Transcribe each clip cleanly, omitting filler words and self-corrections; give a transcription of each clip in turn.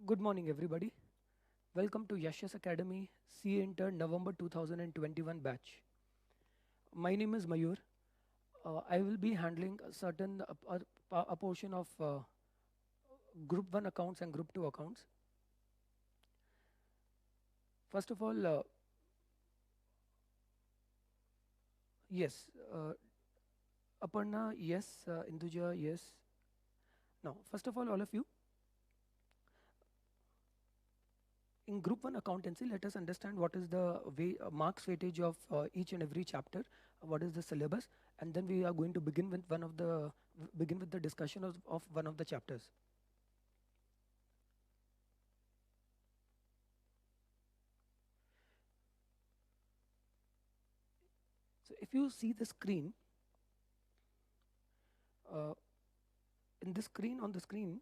Good morning, everybody. Welcome to Yashas Academy CA Intern November 2021 batch. My name is Mayur. I will be handling a certain a portion of Group 1 accounts and Group 2 accounts. First of all, yes, Aparna, yes, Induja, yes. Now, first of all of you, in Group 1 accountancy, let us understand what is the marks weightage of each and every chapter, what is the syllabus, and then we are going to begin with the discussion of one of the chapters. So if you see the screen, uh, on the screen,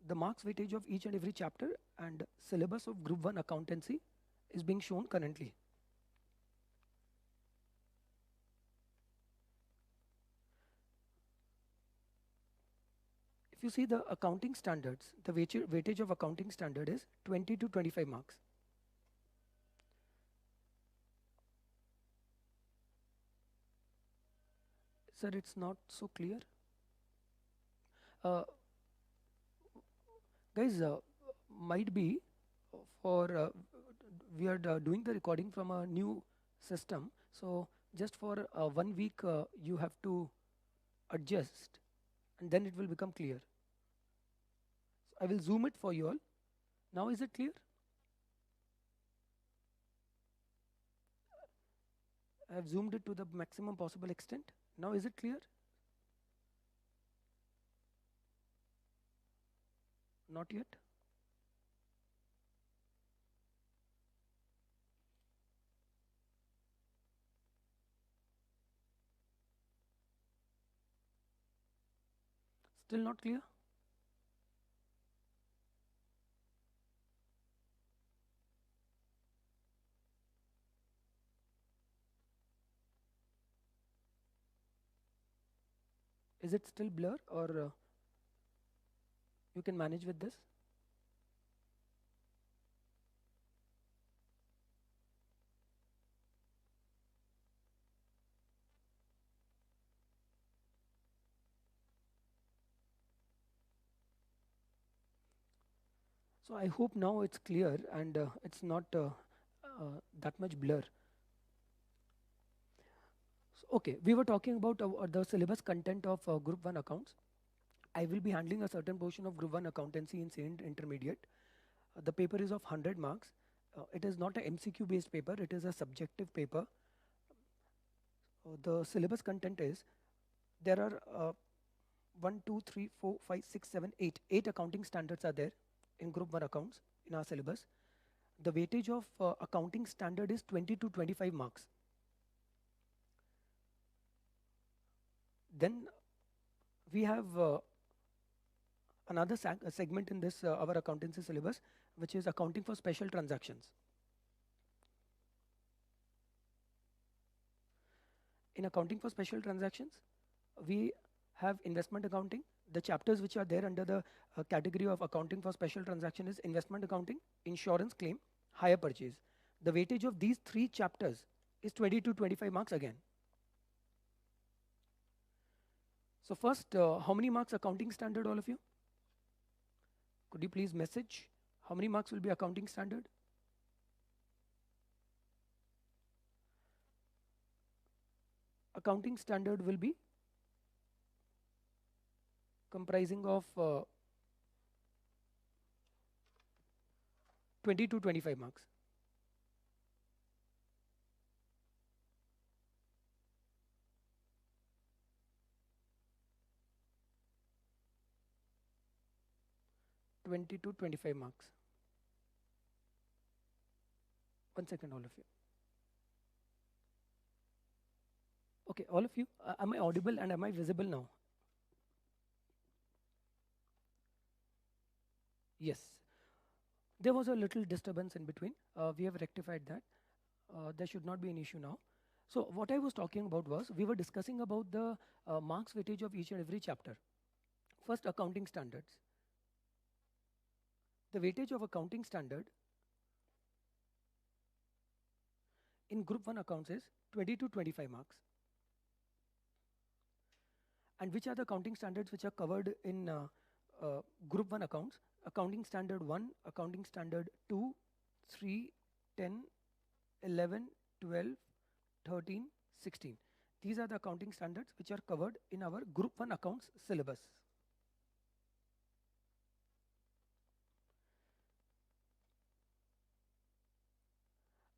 the marks weightage of each and every chapter and syllabus of Group 1 accountancy is being shown currently. If you see the accounting standards, the weightage of accounting standard is 20 to 25 marks. Sir, it's not so clear. Uh, Guys, might be for we are doing the recording from a new system. So just for 1 week, you have to adjust, and then it will become clear. So I will zoom it for you all. Now is it clear? I have zoomed it to the maximum possible extent. Now is it clear? Not yet. Still not clear? Is it still blur, or you can manage with this? So I hope now it's clear and it's not that much blur. So, okay, we were talking about the syllabus content of Group 1 accounts. I will be handling a certain portion of Group 1 accountancy in Saint Intermediate. The paper is of 100 marks. It is not a MCQ based paper, it is a subjective paper. The syllabus content is there are 1, 2, 3, 4, 5, 6, 7, 8. 8 accounting standards are there in Group 1 accounts in our syllabus. The weightage of accounting standard is 20 to 25 marks. Then we have another segment in this our accountancy syllabus, which is accounting for special transactions. In accounting for special transactions, we have investment accounting. The chapters which are there under the category of accounting for special transaction is investment accounting, insurance claim, hire purchase. The weightage of these three chapters is 20 to 25 marks again. So first, how many marks accounting standard, all of you? Could you please message how many marks will be accounting standard? Accounting standard will be comprising of 20 to 25 marks. To 25 marks. One second, all of you. Okay, all of you, am I audible and am I visible now? Yes. There was a little disturbance in between. We have rectified that. There should not be an issue now. So what I was talking about was we were discussing about the marks weightage of each and every chapter. First, accounting standards. The weightage of accounting standard in group 1 accounts is 20 to 25 marks. And which are the accounting standards which are covered in group 1 accounts? Accounting standard 1, accounting standard 2, 3, 10, 11, 12, 13, 16. These are the accounting standards which are covered in our group 1 accounts syllabus.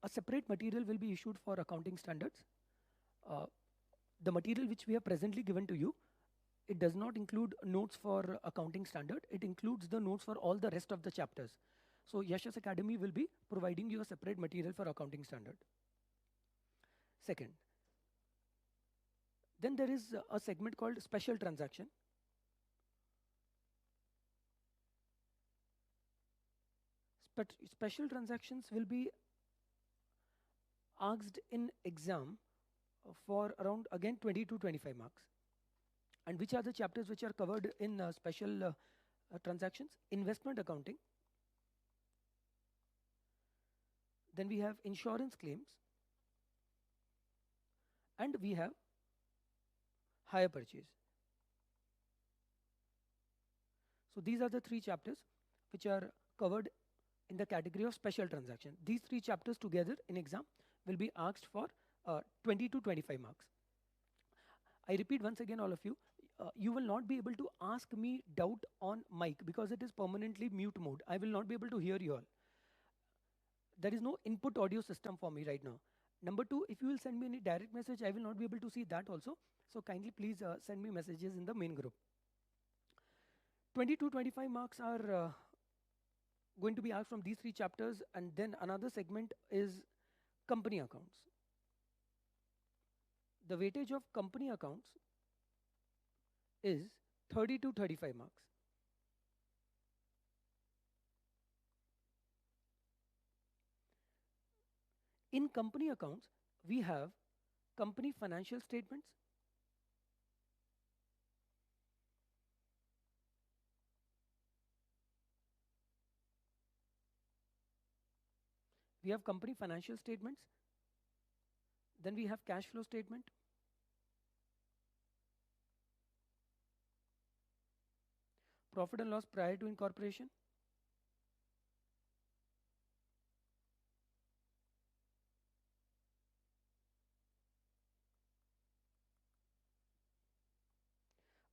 A separate material will be issued for accounting standards. The material which we have presently given to you, it does not include notes for accounting standard. It includes the notes for all the rest of the chapters. So Yashas Academy will be providing you a separate material for accounting standard. Second, then there is a segment called special transaction. Special transactions will be asked in exam for around again 20 to 25 marks. And which are the chapters which are covered in special transactions? Investment accounting. Then we have insurance claims. And we have hire purchase. So these are the 3 chapters which are covered in the category of special transaction. These 3 chapters together in exam will be asked for 20 to 25 marks. I repeat once again, all of you, you will not be able to ask me doubt on mic because it is permanently mute mode. I will not be able to hear you all. There is no input audio system for me right now. Number 2, if you will send me any direct message, I will not be able to see that also. So kindly please send me messages in the main group. 20 to 25 marks are going to be asked from these 3 chapters, and then another segment is company accounts. The weightage of company accounts is 30 to 35 marks. In company accounts, we have company financial statements, then we have cash flow statement, profit and loss prior to incorporation,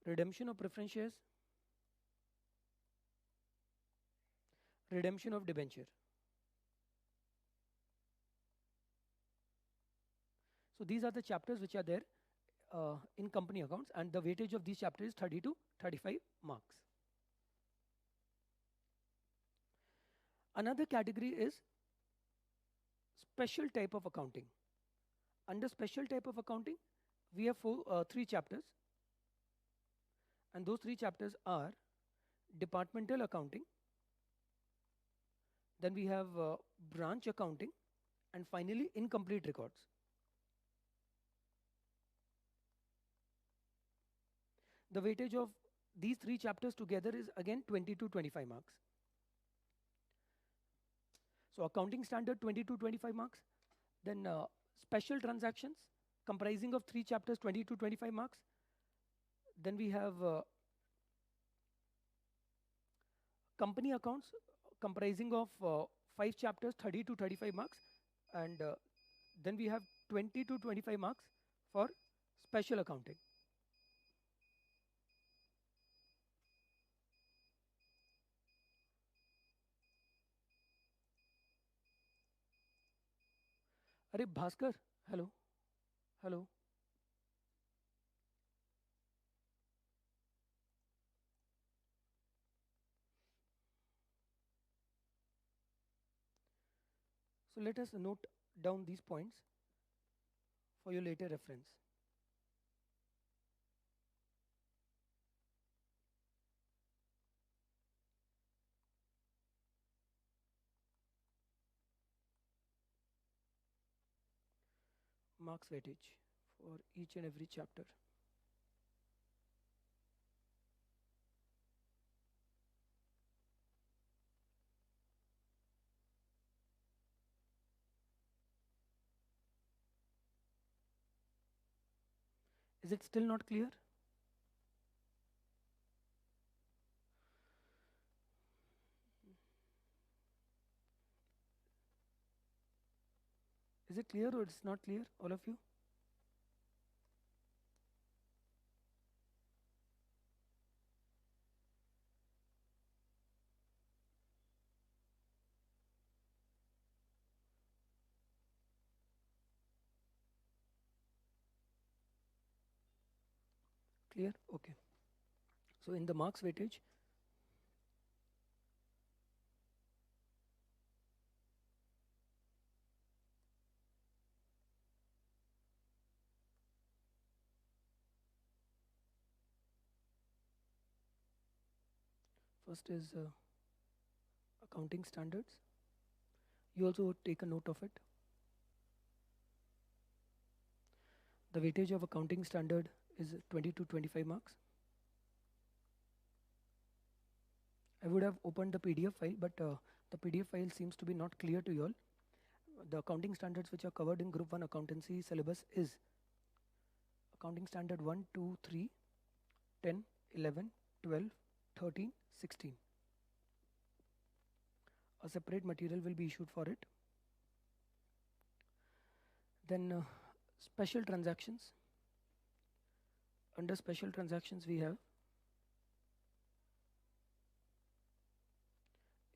redemption of preference shares, redemption of debenture. So these are the chapters which are there in company accounts, and the weightage of these chapters is 30 to 35 marks. Another category is special type of accounting. Under special type of accounting, we have 3 chapters, and those 3 chapters are departmental accounting, then we have branch accounting, and finally incomplete records. The weightage of these 3 chapters together is again 20 to 25 marks. So accounting standard 20 to 25 marks, then special transactions comprising of 3 chapters 20 to 25 marks, then we have company accounts comprising of 5 chapters 30 to 35 marks, and then we have 20 to 25 marks for special accounting. Arey Bhaskar, hello, hello. So let us note down these points for your later reference. Marks weightage for each and every chapter. Is it still not clear? Is it clear or it's not clear, all of you? Clear? Okay. So in the marks weightage, first is accounting standards. You also take a note of it. The weightage of accounting standard is 20 to 25 marks. I would have opened the PDF file, but the PDF file seems to be not clear to you all. The accounting standards which are covered in Group 1 accountancy syllabus is accounting standard 1, 2, 3, 10, 11, 12, 13, 16. A separate material will be issued for it. Then special transactions. Under special transactions we have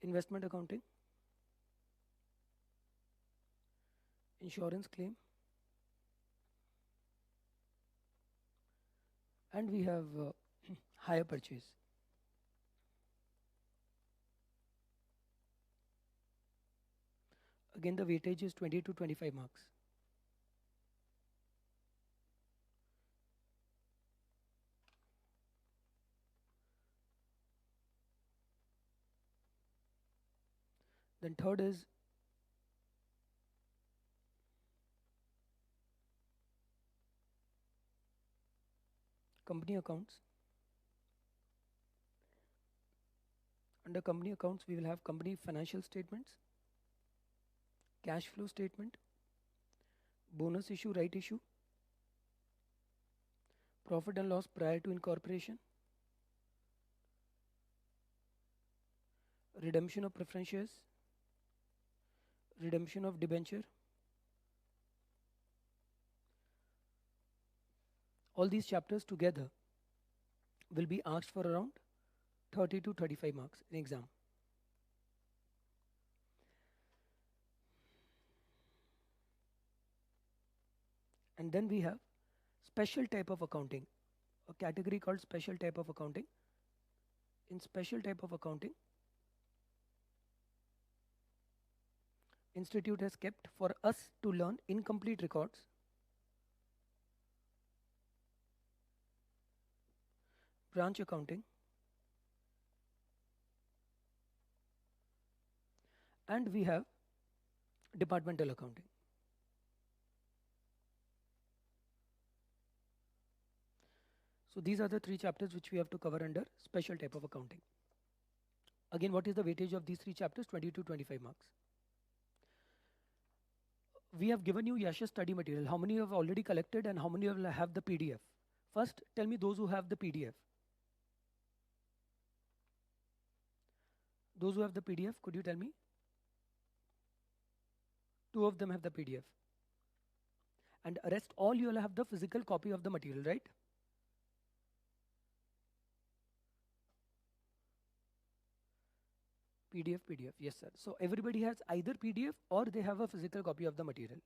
investment accounting, insurance claim, and we have hire purchase. Again, the weightage is 20 to 25 marks. Then third is company accounts. Under company accounts, we will have company financial statements, cash flow statement, bonus issue, right issue, profit and loss prior to incorporation, redemption of preference shares, redemption of debenture. All these chapters together will be asked for around 30 to 35 marks in exam. And then we have special type of accounting, a category called special type of accounting. In special type of accounting, Institute has kept for us to learn incomplete records, branch accounting, and we have departmental accounting. So these are the three chapters which we have to cover under special type of accounting. Again, what is the weightage of these three chapters? 20 to 25 marks. We have given you Yash's study material. How many have already collected and how many will have the PDF? First, tell me those who have the PDF. Those who have the PDF, could you tell me? Two of them have the PDF. And rest all you will have the physical copy of the material, right? PDF, yes sir. So everybody has either PDF or they have a physical copy of the material.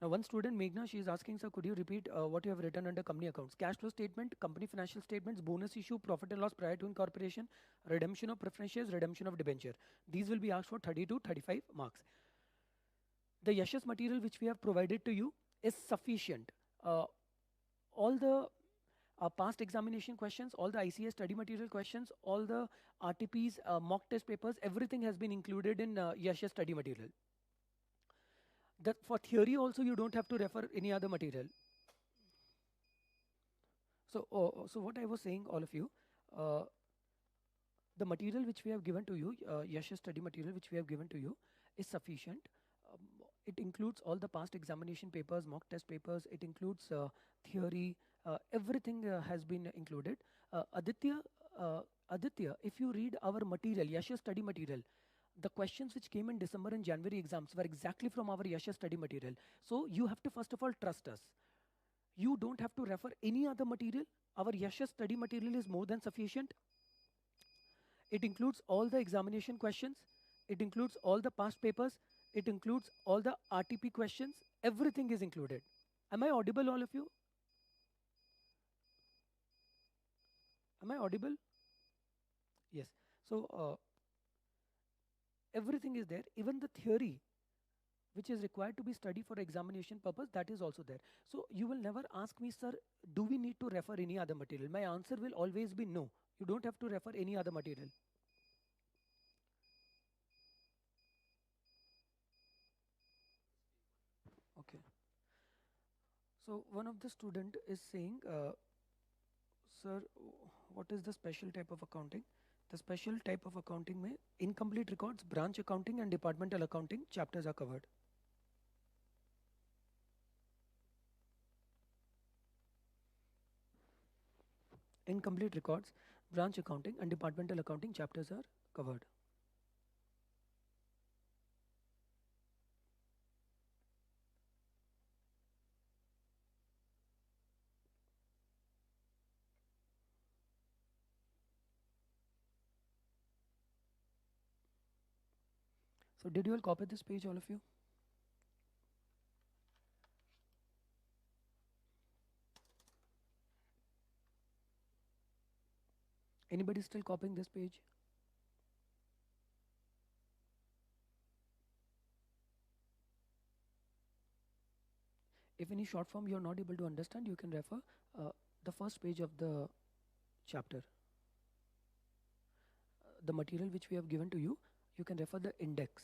Now one student, Meghna, she is asking, sir, could you repeat what you have written under company accounts? Cash flow statement, company financial statements, bonus issue, profit and loss prior to incorporation, redemption of preference shares, redemption of debenture. These will be asked for 30 to 35 marks. The Yash's material which we have provided to you is sufficient. All the past examination questions, all the ICS study material questions, all the RTPs, mock test papers, everything has been included in Yash's study material. That for theory also you don't have to refer any other material. So, so what I was saying, all of you, the material which we have given to you, Yash's study material which we have given to you is sufficient. It includes all the past examination papers, mock test papers. It includes theory, Everything has been included. Aditya, if you read our material, Yasha study material, the questions which came in December and January exams were exactly from our Yasha study material. So you have to first of all trust us. You don't have to refer any other material. Our Yasha study material is more than sufficient. It includes all the examination questions. It includes all the past papers. It includes all the RTP questions. Everything is included. Am I audible, all of you? Am I audible? Yes. So everything is there. Even the theory which is required to be studied for examination purpose, that is also there. So you will never ask me, sir, do we need to refer any other material? My answer will always be no. You don't have to refer any other material. Okay. So one of the student is saying, sir, what is the special type of accounting? The special type of accounting में incomplete records, branch accounting and departmental accounting chapters are covered. Incomplete records, branch accounting and departmental accounting chapters are covered. So did you all copy this page, all of you? Anybody still copying this page? If any short form you are not able to understand, you can refer the first page of the chapter. The material which we have given to you, you can refer the index.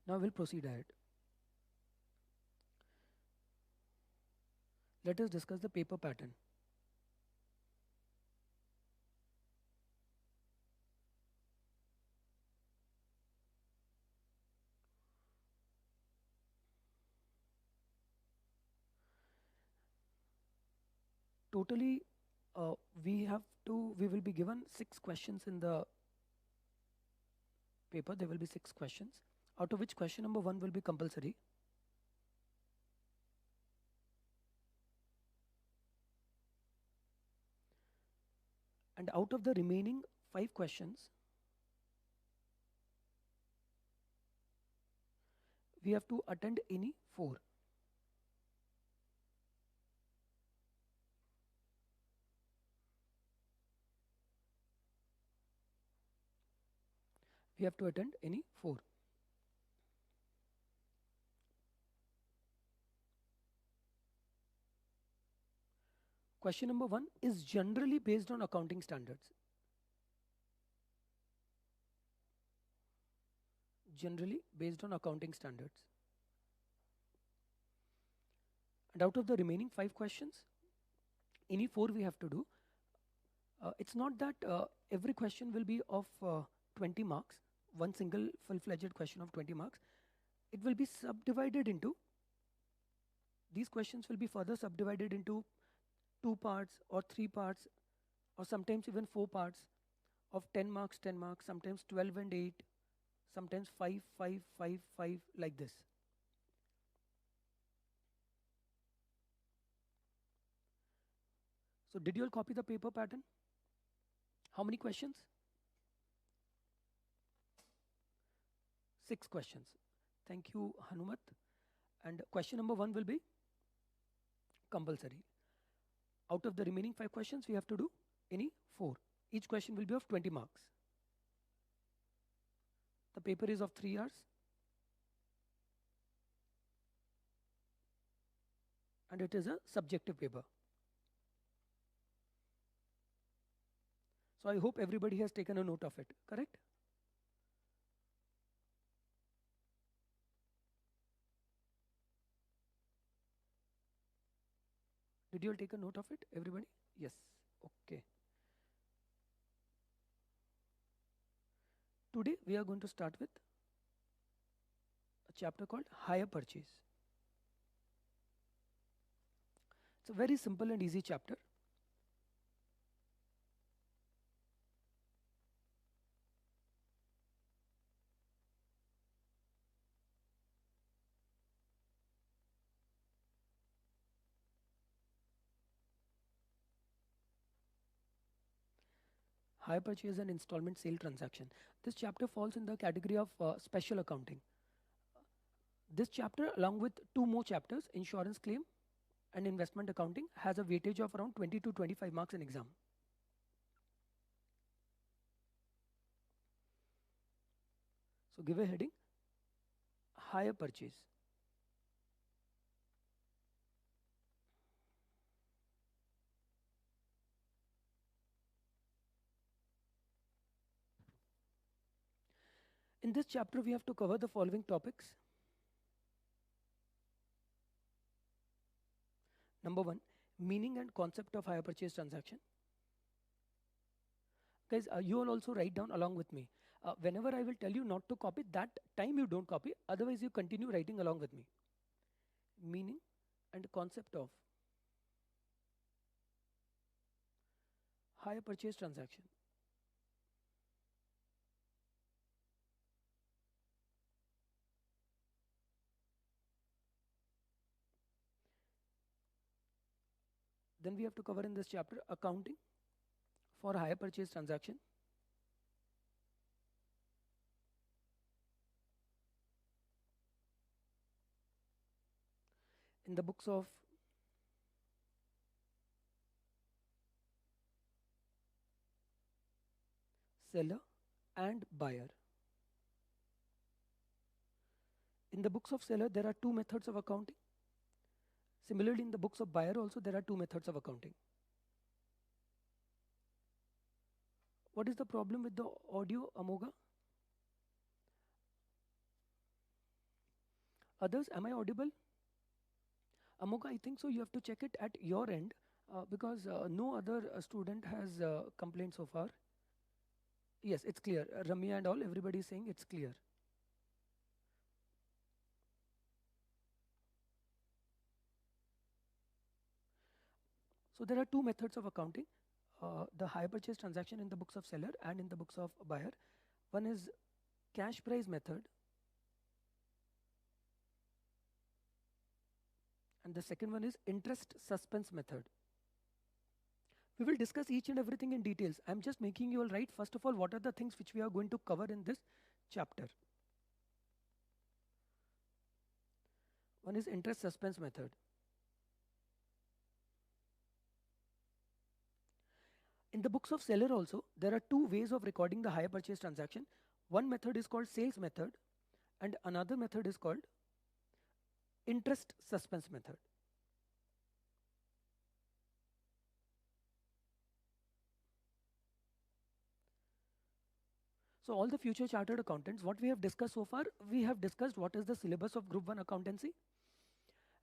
Now we'll proceed ahead. Let us discuss the paper pattern. Totally, we will be given 6 questions in the paper. There will be 6 questions, out of which question number 1 will be compulsory. And out of the remaining 5 questions, we have to attend any 4. We have to attend any 4. Question number 1 is generally based on accounting standards. Generally based on accounting standards. And out of the remaining 5 questions, any 4 we have to do. It's not that every question will be of 20 marks, one single full-fledged question of 20 marks. It will be subdivided into, these questions will be further subdivided into 2 parts or 3 parts or sometimes even 4 parts of 10 marks, 10 marks, sometimes 12 and 8, sometimes 5, 5, 5, 5, like this. So did you all copy the paper pattern? How many questions? 6 questions. Thank you, Hanumat. And question number 1 will be compulsory. Out of the remaining 5 questions, we have to do any 4. Each question will be of 20 marks. The paper is of 3 hours. And it is a subjective paper. So I hope everybody has taken a note of it, correct? Did you all take a note of it, everybody? Yes, okay. Today we are going to start with a chapter called Hire Purchase. It's a very simple and easy chapter. Hire purchase and installment sale transaction. This chapter falls in the category of special accounting. This chapter, along with two more chapters, insurance claim and investment accounting, has a weightage of around 20 to 25 marks in exam. So give a heading, hire purchase. In this chapter, we have to cover the following topics. Number one, meaning and concept of hire purchase transaction. Guys, you will also write down along with me. Whenever I will tell you not to copy, that time you don't copy, otherwise you continue writing along with me. Meaning and concept of hire purchase transaction. Then we have to cover in this chapter accounting for hire purchase transaction. In the books of seller and buyer. In the books of seller, there are two methods of accounting. Similarly, in the books of buyer also, there are two methods of accounting. What is the problem with the audio, Amoga? Others, am I audible? Amoga, I think so. You have to check it at your end because no other student has complained so far. Yes, it's clear. Ramya and all, everybody is saying it's clear. So there are two methods of accounting. The hire purchase transaction in the books of seller and in the books of buyer. One is cash price method. And the second one is interest suspense method. We will discuss each and everything in details. I'm just making you all right. First of all, what are the things which we are going to cover in this chapter? One is interest suspense method. In the books of seller also, there are two ways of recording the hire purchase transaction. One method is called sales method and another method is called interest suspense method. So all the future chartered accountants, what we have discussed so far, we have discussed what is the syllabus of Group 1 accountancy.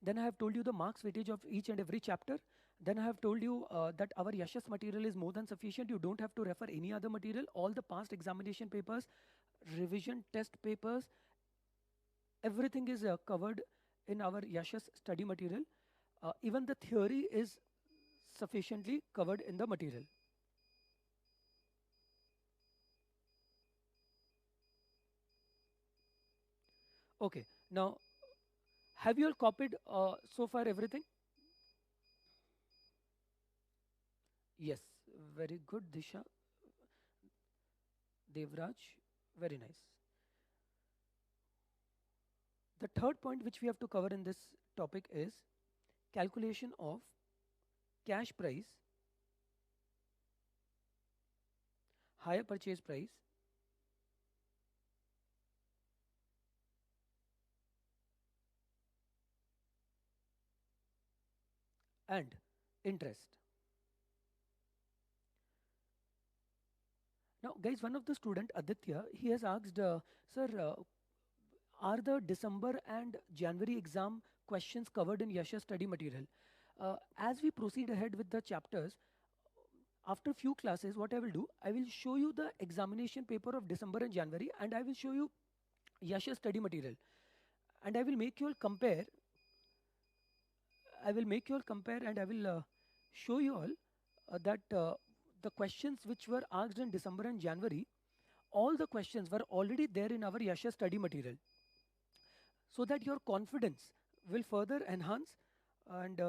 Then I have told you the marks weightage of each and every chapter. Then I have told you that our Yashas material is more than sufficient. You don't have to refer any other material. All the past examination papers, revision test papers, everything is covered in our Yashas study material. Even the theory is sufficiently covered in the material. Okay, now have you all copied so far everything? Yes, very good, Disha. Devraj, very nice. The third point which we have to cover in this topic is calculation of cash price, hire purchase price, and interest. Now, guys, one of the student, Aditya, he has asked, sir, are the December and January exam questions covered in Yasha study material? As we proceed ahead with the chapters, after few classes, what I will do, I will show you the examination paper of December and January, and I will show you Yasha study material. And I will make you all compare I will make you all compare, and I will show you all that the questions which were asked in December and January, all the questions were already there in our Yasha study material, so that your confidence will further enhance, and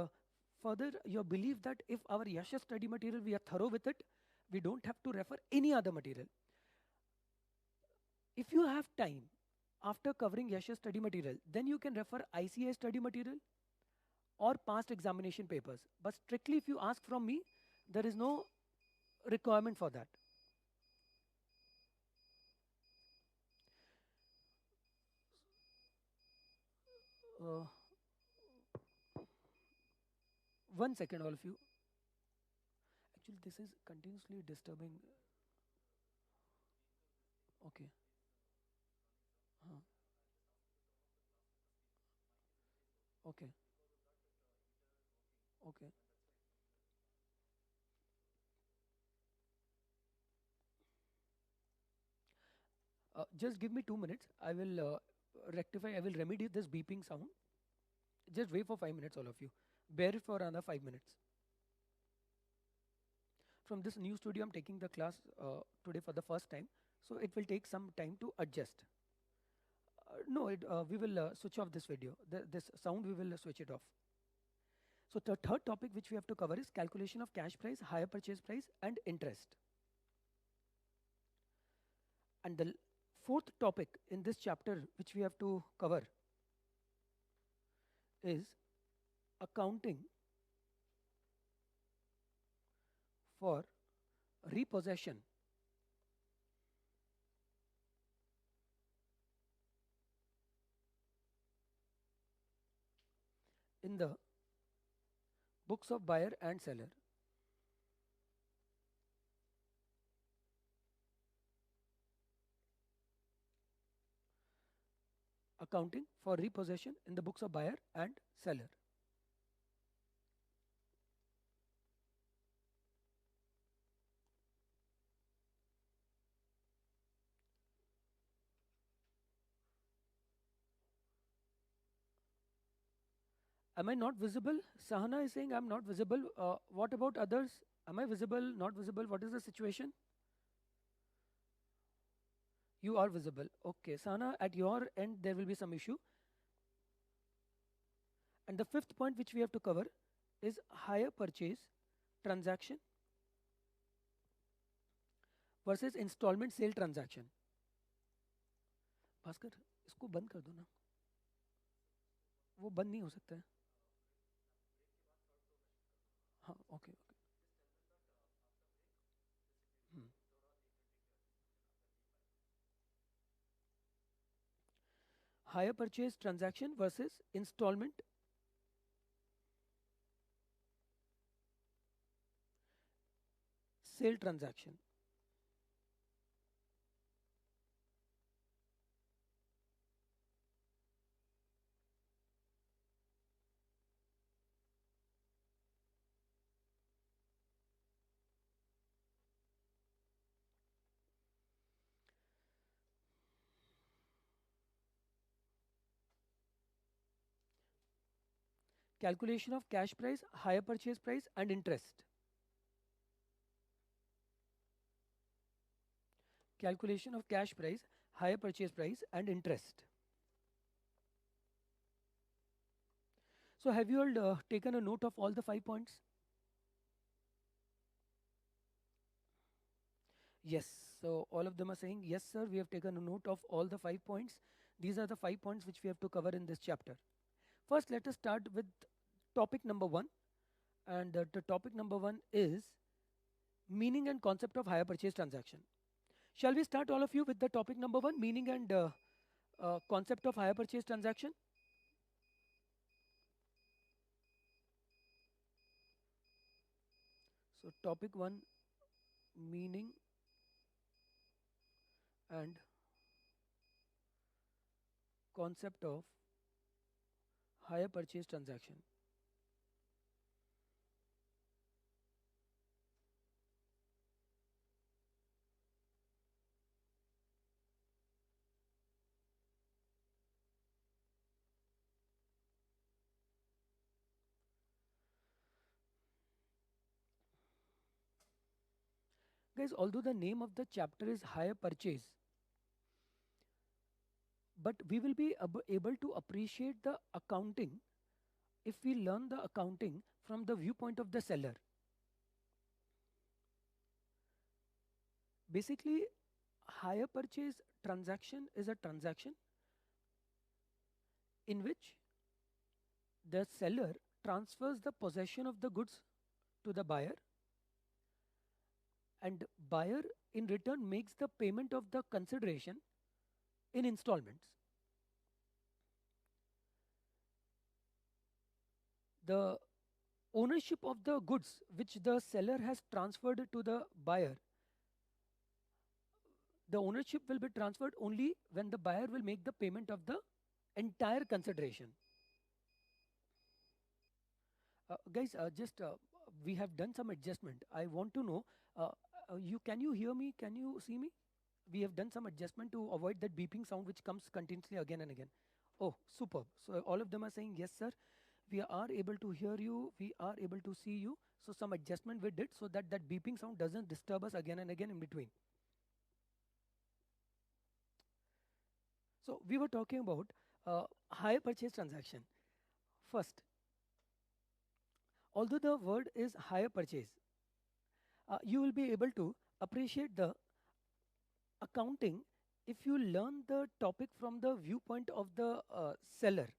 further your belief that if our Yasha study material we are thorough with it, we don't have to refer any other material. If you have time after covering Yasha study material, then you can refer ICA study material or past examination papers. But strictly, if you ask from me, there is no requirement for that. Uh, 1 second, all of you. Actually, this is continuously disturbing. Okay. Huh. Okay. Okay. Just give me 2 minutes. I will rectify. I will remedy this beeping sound. Just wait for 5 minutes, all of you. Bear it for another 5 minutes. From this new studio, I'm taking the class today for the first time, so it will take some time to adjust. No, we will switch off this video. This sound, we will switch it off. So the third topic which we have to cover is calculation of cash price, hire purchase price, and interest. And the fourth topic in this chapter which we have to cover is accounting for repossession in the books of buyer and seller. Accounting for repossession in the books of buyer and seller. Am I not visible? Sahana is saying I'm not visible. What about others? Am I visible? Not visible? What is the situation? You are visible. Okay, Sahana, at your end there will be some issue. And the fifth point which we have to cover is hire purchase transaction versus installment sale transaction. Bhaskar इसको बंद कर दो ना, वो बंद नहीं हो सकता है. हाँ, okay okay. Hire purchase transaction versus installment sale transaction. Calculation of cash price, hire purchase price, and interest. Calculation of cash price, hire purchase price, and interest. So have you all taken a note of all the 5 points? Yes. So all of them are saying, yes, sir, we have taken a note of all the 5 points. These are the 5 points which we have to cover in this chapter. First, let us start with topic number 1. And the topic number 1 is meaning and concept of hire purchase transaction. Shall we start, all of you, with the topic number 1, meaning and concept of hire purchase transaction? So topic 1, meaning and concept of hire purchase transaction. Guys, although the name of the chapter is hire purchase, but we will be able to appreciate the accounting if we learn the accounting from the viewpoint of the seller. Basically, hire purchase transaction is a transaction in which the seller transfers the possession of the goods to the buyer, and buyer in return makes the payment of the consideration in installments. The ownership of the goods which the seller has transferred to the buyer, the ownership will be transferred only when the buyer will make the payment of the entire consideration. Guys, just we have done some adjustment. I want to know, uh, you can you hear me? Can you see me? We have done some adjustment to avoid that beeping sound which comes continuously again and again. Oh, superb. So all of them are saying yes, sir. We are able to hear you. We are able to see you. So some adjustment we did so that that beeping sound doesn't disturb us again and again in between. So we were talking about hire purchase transaction. First, although the word is hire purchase, you will be able to appreciate the accounting if you learn the topic from the viewpoint of the seller.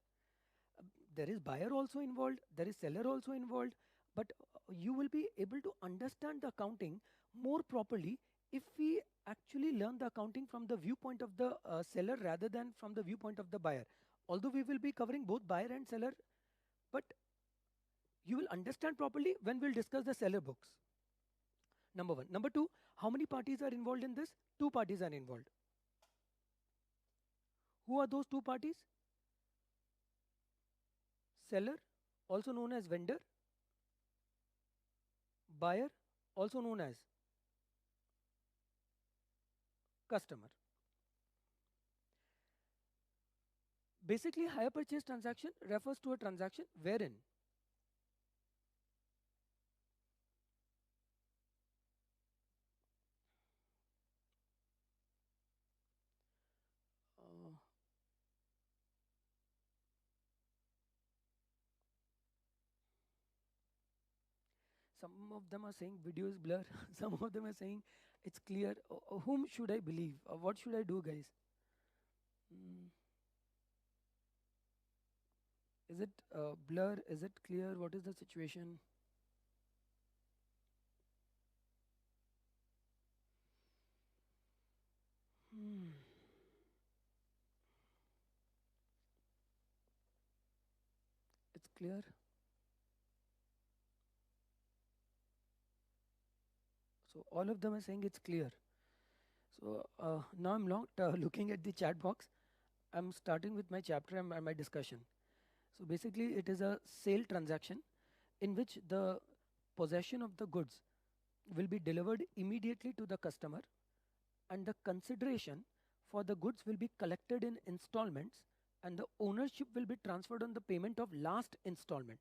There is buyer also involved, there is seller also involved, but you will be able to understand the accounting more properly if we actually learn the accounting from the viewpoint of the seller rather than from the viewpoint of the buyer. Although we will be covering both buyer and seller, but you will understand properly when we'll discuss the seller books. Number one. Number two, how many parties are involved in this? Two parties are involved. Who are those two parties? Seller, also known as vendor, buyer, also known as customer. Basically, hire purchase transaction refers to a transaction wherein uh, some of them are saying video is blur, some of them are saying it's clear. Whom should I believe? What should I do, guys? Mm, is it blur? Is it clear? What is the situation? Hmm. It's clear. So all of them are saying it's clear. So now I'm not looking at the chat box. I'm starting with my chapter and my discussion. So basically, it is a sale transaction in which the possession of the goods will be delivered immediately to the customer, and the consideration for the goods will be collected in installments, and the ownership will be transferred on the payment of last installment.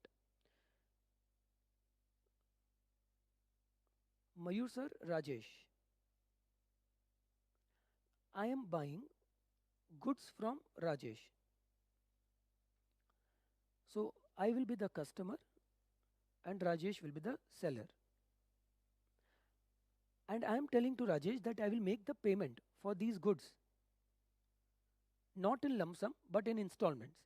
Mayur sir, Rajesh, I am buying goods from Rajesh. So I will be the customer and Rajesh will be the seller. And I am telling to Rajesh that I will make the payment for these goods not in lump sum but in installments.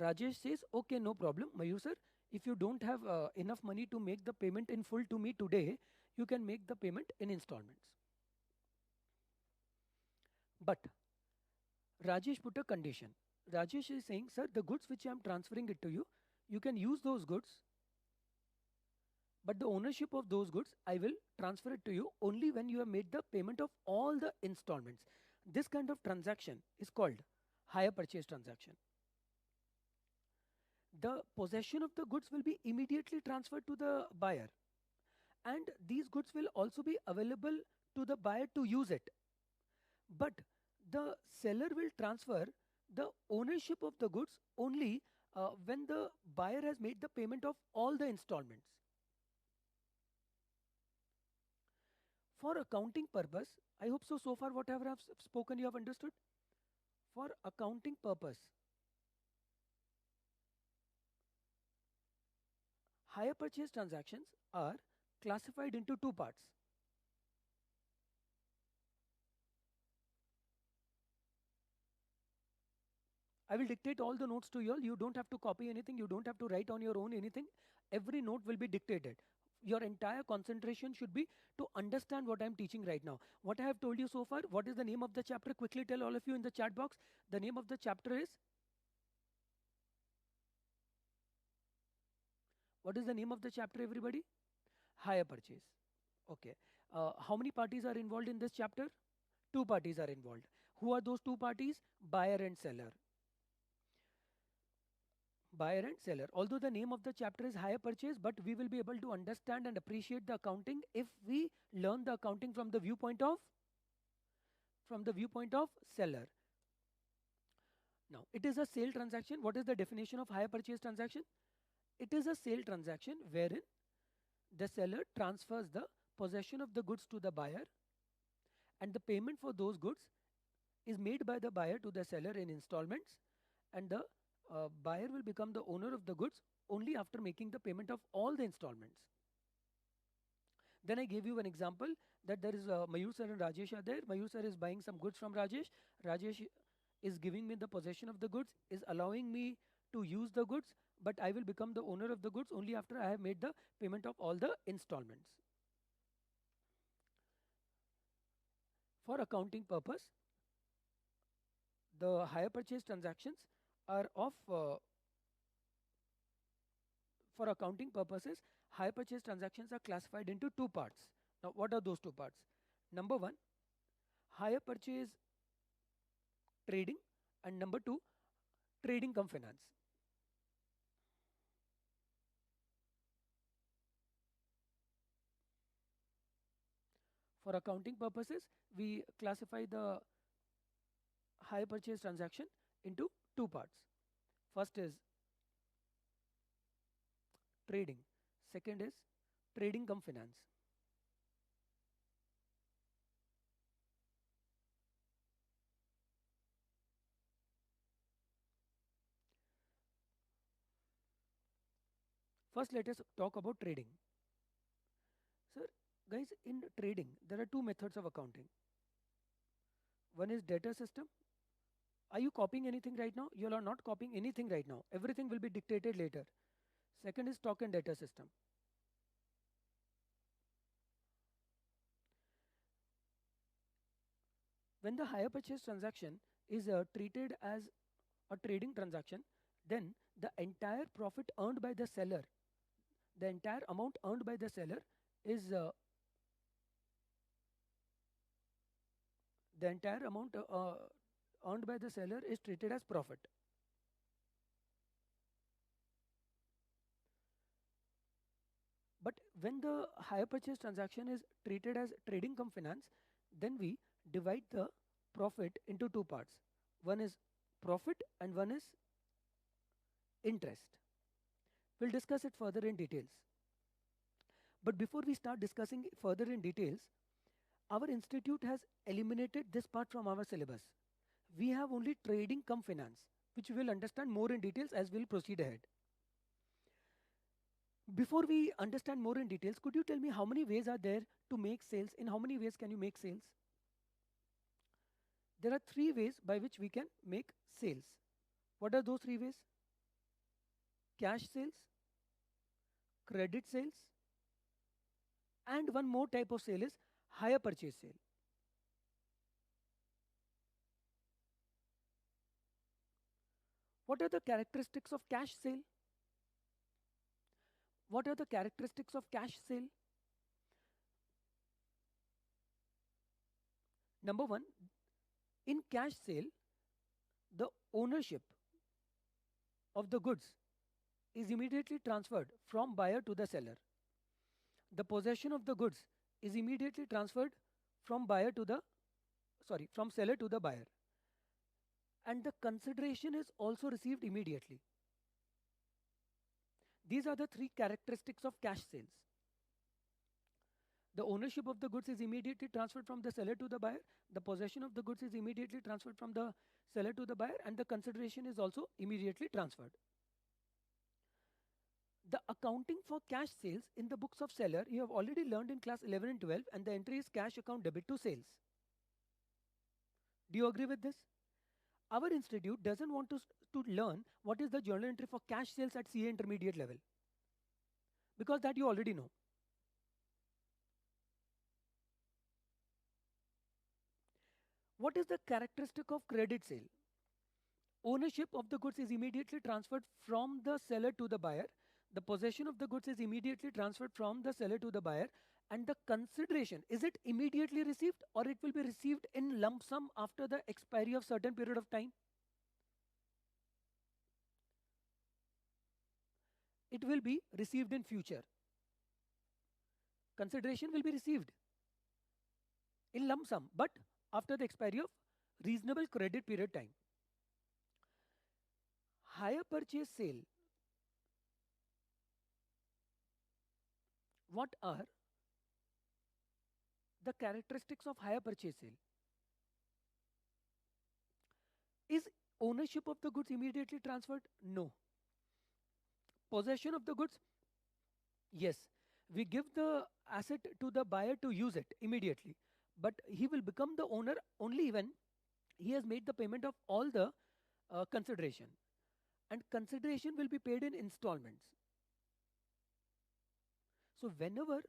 Rajesh says, okay, no problem, Mayur sir. If you don't have enough money to make the payment in full to me today, you can make the payment in installments. But Rajesh put a condition. Rajesh is saying, sir, the goods which I am transferring it to you, you can use those goods, but the ownership of those goods, I will transfer it to you only when you have made the payment of all the installments. This kind of transaction is called hire purchase transaction. The possession of the goods will be immediately transferred to the buyer, and these goods will also be available to the buyer to use it. But the seller will transfer the ownership of the goods only when the buyer has made the payment of all the installments. For accounting purpose, I hope so far whatever I've spoken you have understood. For accounting purpose, hire purchase transactions are classified into two parts. I will dictate all the notes to you all. You don't have to copy anything. You don't have to write on your own anything. Every note will be dictated. Your entire concentration should be to understand what I'm teaching right now. What I have told you so far, what is the name of the chapter? Quickly tell all of you in the chat box. The name of the chapter is? What is the name of the chapter, everybody? Hire purchase. Okay. How many parties are involved in this chapter? Two parties are involved. Who are those two parties? Buyer and seller. Buyer and seller. Although the name of the chapter is hire purchase, but we will be able to understand and appreciate the accounting if we learn the accounting from the viewpoint of seller. Now, it is a sale transaction. What is the definition of hire purchase transaction? It is a sale transaction wherein the seller transfers the possession of the goods to the buyer, and the payment for those goods is made by the buyer to the seller in installments, and the buyer will become the owner of the goods only after making the payment of all the installments. Then I gave you an example that there is Mayur sir and Rajesh are there. Mayur sir is buying some goods from Rajesh. Rajesh is giving me the possession of the goods, is allowing me to use the goods, but I will become the owner of the goods only after I have made the payment of all the installments. For accounting purpose, the hire purchase transactions are of for accounting purposes, hire purchase transactions are classified into two parts. Now, what are those two parts? Number one, hire purchase trading, and number two, trading cum finance. For accounting purposes, we classify the hire purchase transaction into two parts. First is trading, second is trading cum finance. First, let us talk about trading. Sir, guys, in trading, there are two methods of accounting. One is debtor system. Are you copying anything right now? You are not copying anything right now. Everything will be dictated later. Second is stock and debtor system. When the hire purchase transaction is treated as a trading transaction, then the entire profit earned by the seller, the entire amount earned by the seller is the entire amount earned by the seller is treated as profit. But when the hire purchase transaction is treated as trading cum finance, then we divide the profit into two parts. One is profit and one is interest. We'll discuss it further in details. But before we start discussing further in details, our institute has eliminated this part from our syllabus. We have only trading cum finance, which we will understand more in details as we'll proceed ahead. Before we understand more in details, could you tell me how many ways are there to make sales? In how many ways can you make sales? There are three ways by which we can make sales. What are those three ways? Cash sales, credit sales, and one more type of sale is hire purchase sale. What are the characteristics of cash sale? What are the characteristics of cash sale? Number one, in cash sale, the ownership of the goods is immediately transferred from buyer to the seller. The possession of the goods is immediately transferred from from seller to the buyer. And the consideration is also received immediately. These are the three characteristics of cash sales. The ownership of the goods is immediately transferred from the seller to the buyer. The possession of the goods is immediately transferred from the seller to the buyer, and the consideration is also immediately transferred. The accounting for cash sales in the books of seller you have already learned in class 11 and 12, and the entry is cash account debit to sales. Do you agree with this? Our institute doesn't want to learn what is the journal entry for cash sales at CA intermediate level, because that you already know. What is the characteristic of credit sale? Ownership of the goods is immediately transferred from the seller to the buyer. The possession of the goods is immediately transferred from the seller to the buyer. And the consideration, is it immediately received or it will be received in lump sum after the expiry of certain period of time? It will be received in future. Consideration will be received in lump sum, but after the expiry of reasonable credit period time. Hire purchase sale. What are the characteristics of hire purchase sale? Is ownership of the goods immediately transferred? No. Possession of the goods? Yes. We give the asset to the buyer to use it immediately, but he will become the owner only when he has made the payment of all the consideration, and consideration will be paid in installments. So whenever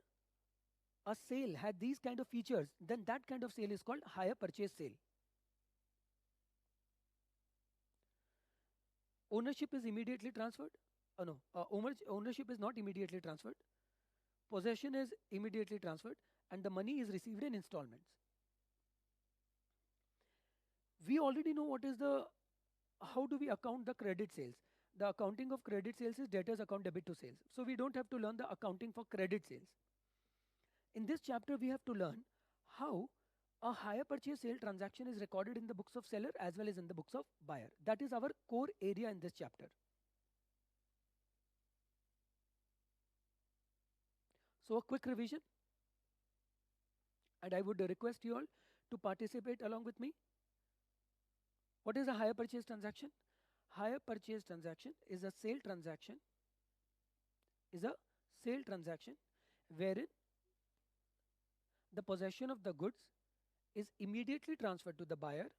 a sale had these kind of features, then that kind of sale is called hire purchase sale. Ownership is immediately transferred. No, ownership is not immediately transferred. Possession is immediately transferred, and the money is received in installments. We already know what is how do we account the credit sales. The accounting of credit sales is debtors account debit to sales. So we don't have to learn the accounting for credit sales. In this chapter, we have to learn how a hire purchase sale transaction is recorded in the books of seller as well as in the books of buyer. That is our core area in this chapter. So a quick revision, and I would request you all to participate along with me. What is a hire purchase transaction? Hire purchase transaction is a sale transaction, wherein the possession of the goods is immediately transferred to the buyer.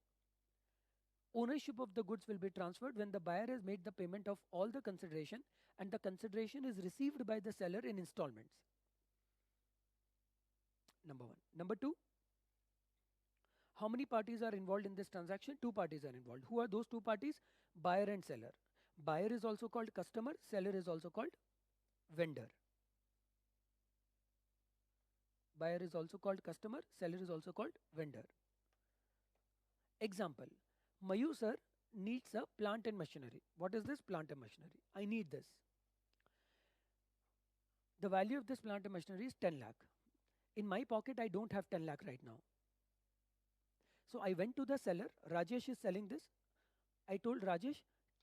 Ownership of the goods will be transferred when the buyer has made the payment of all the consideration, and the consideration is received by the seller in installments. Number one. Number two, how many parties are involved in this transaction? Two parties are involved. Who are those two parties? Buyer and seller. Buyer is also called customer, seller is also called vendor. Buyer is also called customer, seller is also called vendor. Example, Mayu sir needs a plant and machinery. What is this plant and machinery? I need this. The value of this plant and machinery is 10 lakh. In my pocket, I don't have 10 lakh right now. So I went to the seller. Rajesh is selling this. I told Rajesh,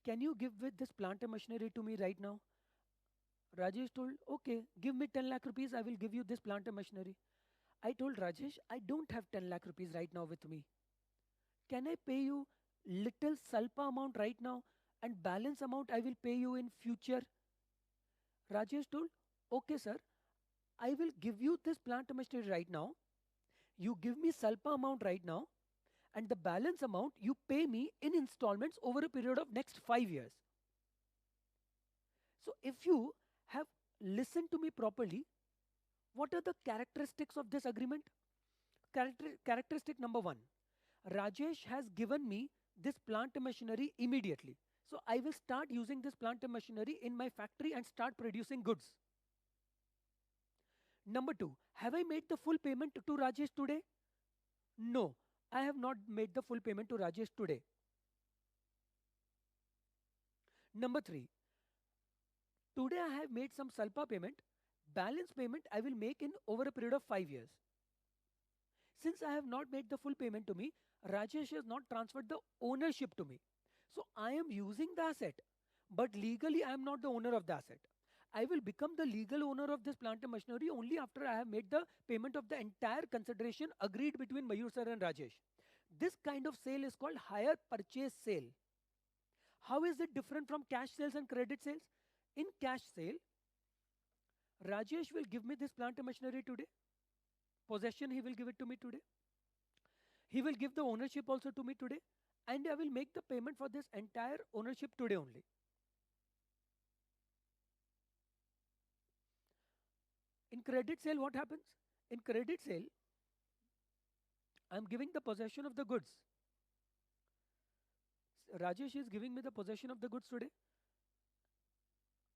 can you give with this plant and machinery to me right now? Rajesh told, okay, give me 10 lakh rupees. I will give you this plant and machinery. I told Rajesh, I don't have 10 lakh rupees right now with me. Can I pay you little salpa amount right now, and balance amount I will pay you in future? Rajesh told, okay sir, I will give you this plant and machinery right now. You give me salpa amount right now, and the balance amount you pay me in installments over a period of next 5 years. So if you have listened to me properly, what are the characteristics of this agreement? Characteristic number one, Rajesh has given me this plant and machinery immediately. So I will start using this plant and machinery in my factory and start producing goods. Number two, have I made the full payment to Rajesh today? No, I have not made the full payment to Rajesh today. Number three, today I have made some salpa payment. Balance payment I will make in over a period of 5 years. Since I have not made the full payment to me, Rajesh has not transferred the ownership to me. So I am using the asset, but legally I am not the owner of the asset. I will become the legal owner of this plant and machinery only after I have made the payment of the entire consideration agreed between Mayur sir and Rajesh. This kind of sale is called hire purchase sale. How is it different from cash sales and credit sales? In cash sale, Rajesh will give me this plant and machinery today. Possession, he will give it to me today. He will give the ownership also to me today. And I will make the payment for this entire ownership today only. In credit sale, what happens? In credit sale, I am giving the possession of the goods. Rajesh is giving me the possession of the goods today.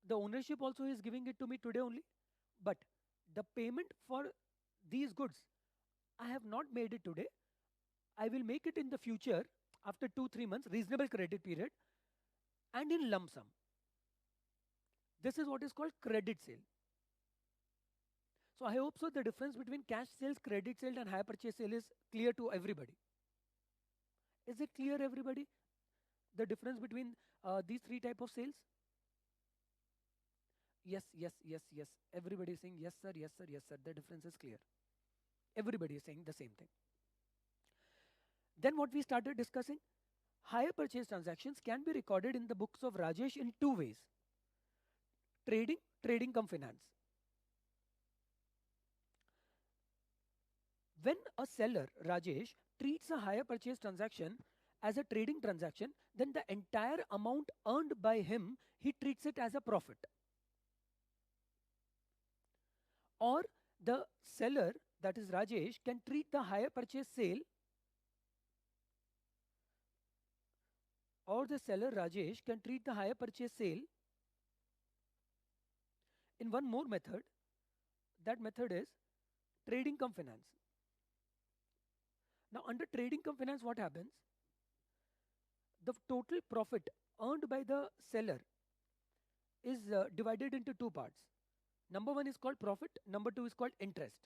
The ownership also is giving it to me today only. But the payment for these goods, I have not made it today. I will make it in the future after 2-3 months, reasonable credit period, and in lump sum. This is what is called credit sale. So I hope so the difference between cash sales, credit sale and hire purchase sale is clear to everybody. Is it clear everybody? The difference between these three type of sales? Yes, yes, yes, yes. Everybody is saying yes sir, yes sir, yes sir. The difference is clear. Everybody is saying the same thing. Then what we started discussing? Hire purchase transactions can be recorded in the books of Rajesh in two ways. Trading cum finance. When a seller, Rajesh, treats a hire purchase transaction as a trading transaction, then the entire amount earned by him, he treats it as a profit. Or the seller, that is Rajesh, can treat the hire purchase sale, or the seller Rajesh can treat the hire purchase sale in one more method. That method is trading cum finance. Now under trading cum finance, what happens? The total profit earned by the seller is divided into two parts. Number one is called profit, number two is called interest.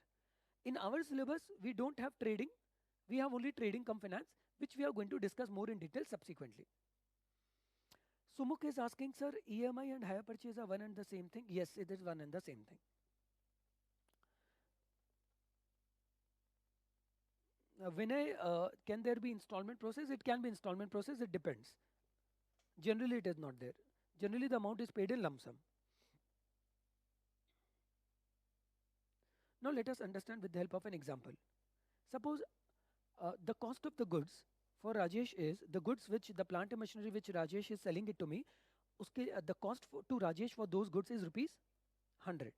In our syllabus, we don't have trading, we have only trading cum finance, which we are going to discuss more in detail subsequently. Sumukh is asking, sir, EMI and hire purchase are one and the same thing? Yes, it is one and the same thing. Vinay, can there be installment process? It can be installment process, it depends. Generally, it is not there. Generally, the amount is paid in lump sum. Now, let us understand with the help of an example. Suppose the cost of the goods for Rajesh is the goods which the plant and machinery which Rajesh is selling it to me. The cost to Rajesh for those goods is rupees 100.